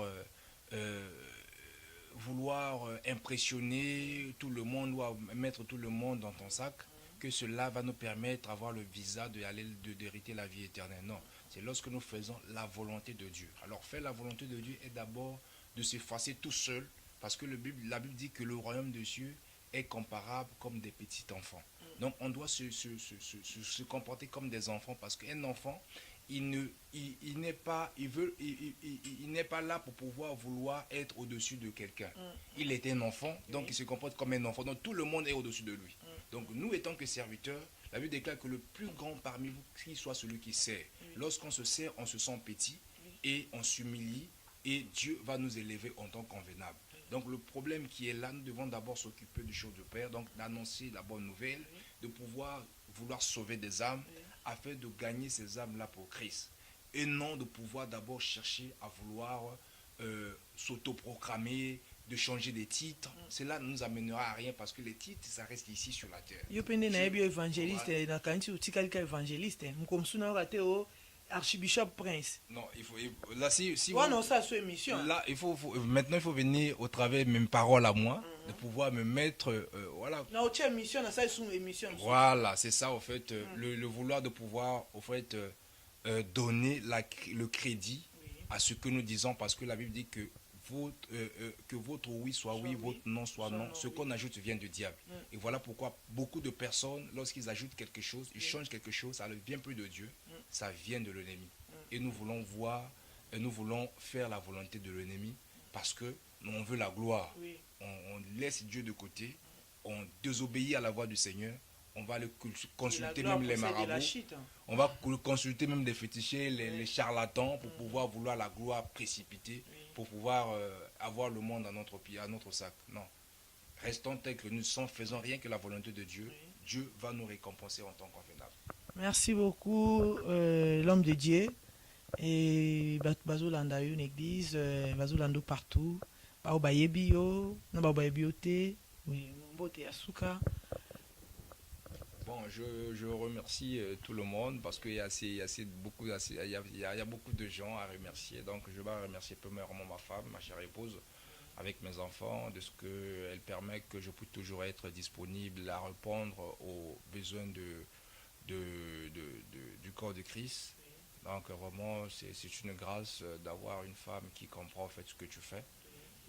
vouloir impressionner tout le monde ou mettre tout le monde dans ton sac, que cela va nous permettre d'avoir le visa d'hériter la vie éternelle. Non, c'est lorsque nous faisons la volonté de Dieu. Alors faire la volonté de Dieu est d'abord de s'effacer tout seul, parce que la Bible dit que le royaume des cieux est comparable comme des petits enfants. Donc on doit se comporter comme des enfants, parce qu'un enfant, il n'est pas là pour pouvoir vouloir être au-dessus de quelqu'un. Il est un enfant, donc il se comporte comme un enfant. Donc tout le monde est au-dessus de lui. Donc nous étant que serviteurs, la Bible déclare que le plus grand parmi vous, qui soit celui qui sert. Lorsqu'on se sert, on se sent petit et on s'humilie et Dieu va nous élever en tant convenable. Donc le problème qui est là, nous devons d'abord s'occuper du choses de Père, donc d'annoncer la bonne nouvelle, de pouvoir vouloir sauver des âmes afin de gagner ces âmes-là pour Christ. Et non de pouvoir d'abord chercher à vouloir s'autoproclamer, de changer des titres. Cela ne nous amènera à rien parce que les titres, ça reste ici sur la terre.
Yo pende na ebio évangéliste na kanti utikalika évangéliste mkomsuna wakate o archbishop prince.
Non, il faut là si
Ouais, non, ça c'est émission.
Là maintenant il faut venir au travers de mes paroles à moi, de pouvoir me mettre voilà.
Non, tu émission na ça c'est émission.
Voilà, c'est ça au fait le vouloir de pouvoir au fait donner le crédit à ce que nous disons parce que la Bible dit que votre oui soit oui, votre non soit non. Ce qu'on ajoute vient du diable. Et voilà pourquoi beaucoup de personnes, lorsqu'ils ajoutent quelque chose, ils changent quelque chose, ça ne vient plus de Dieu, ça vient de l'ennemi. Et nous voulons faire la volonté de l'ennemi parce que on veut la gloire. On laisse Dieu de côté, on désobéit à la voix du Seigneur. On va le consulter même les marabouts. On va consulter même les fétichés, les charlatans pour pouvoir vouloir la gloire précipitée, pour pouvoir avoir le monde à notre pied, à notre sac. Non. Restons tels que nous sommes, faisons rien que la volonté de Dieu. Dieu va nous récompenser en tant qu'envenable.
Merci beaucoup, l'homme de Dieu. Et Bazolanda une église, Bazolando partout. Baobayebio, Nababayebiote, Mbote Asuka.
Bon, je remercie tout le monde parce qu'il y a beaucoup de gens à remercier. Donc, je vais remercier premièrement ma femme, ma chère épouse, avec mes enfants, de ce qu'elle permet que je puisse toujours être disponible à répondre aux besoins du corps de Christ. Donc, vraiment, c'est une grâce d'avoir une femme qui comprend en fait ce que tu fais.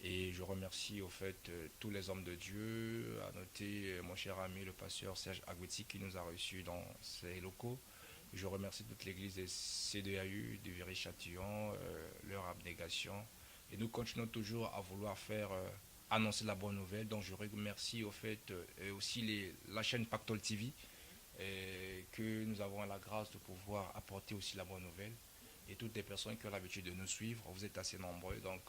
Et je remercie au fait tous les hommes de Dieu, à noter mon cher ami le pasteur Serge Agouti qui nous a reçus dans ses locaux. Je remercie toute l'église des CDAU, de Viry-Châtillon, leur abnégation. Et nous continuons toujours à vouloir faire annoncer la bonne nouvelle. Donc je remercie au fait aussi la chaîne Pactole TV que nous avons la grâce de pouvoir apporter aussi la bonne nouvelle. Et toutes les personnes qui ont l'habitude de nous suivre, vous êtes assez nombreux. Donc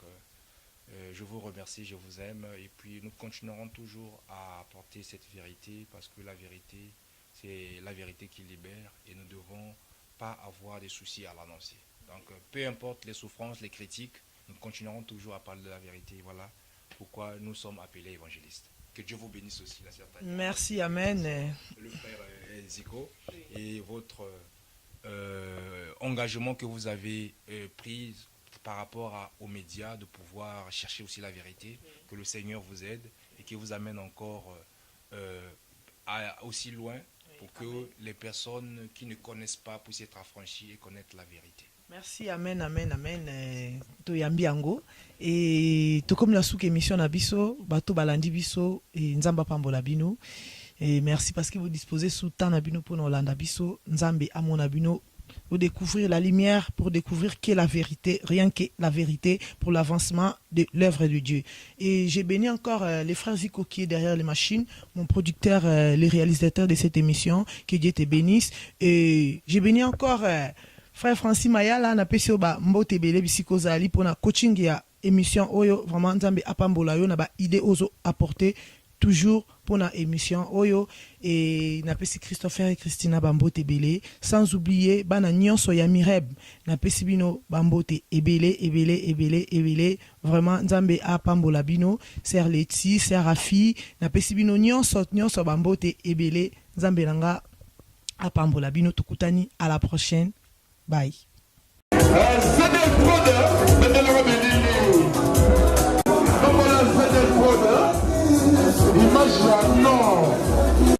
je vous remercie, je vous aime et puis nous continuerons toujours à apporter cette vérité parce que la vérité, c'est la vérité qui libère et nous ne devons pas avoir des soucis à l'annoncer. Donc peu importe les souffrances, les critiques, nous continuerons toujours à parler de la vérité. Voilà pourquoi nous sommes appelés évangélistes. Que Dieu vous bénisse aussi, la certaine.
Merci, Amen.
Le frère Zico et votre engagement que vous avez pris par rapport aux médias, de pouvoir chercher aussi la vérité, que le Seigneur vous aide et qu'il vous amène encore aussi loin pour que les personnes qui ne connaissent pas puissent être affranchies et connaître la vérité.
Merci, Amen, Amen, Amen. Toyambi ango. Et tout comme la souk émission na biso, bato balandi biso et nzamba pambola bino. Et merci parce que vous disposez sous temps na bino pour Olanda biso, nzambe amona bino. Pour découvrir la lumière, pour découvrir qu'est la vérité, rien que la vérité pour l'avancement de l'œuvre de Dieu. Et j'ai béni encore les frères Zico qui est derrière les machines, mon producteur, les réalisateurs de cette émission, que Dieu te bénisse. Et j'ai béni encore frère Francis Mayala, na pesio ba mbote bele bisiko zali pour na coaching ya émission oyo vraiment nzambe apambola yo na ba idée ozo apporter toujours pour la émission Oyo et napesi Christopher et Christina Bambote Ebele sans oublier bana nyonso ya Mireb napesi bino Bambote Ebele vraiment nzambe a pambola bino Sœur Letty Sœur Rafi napesi bino nyonso Bambote Ebele nzambe nanga a pambola bino tukutani à la prochaine bye.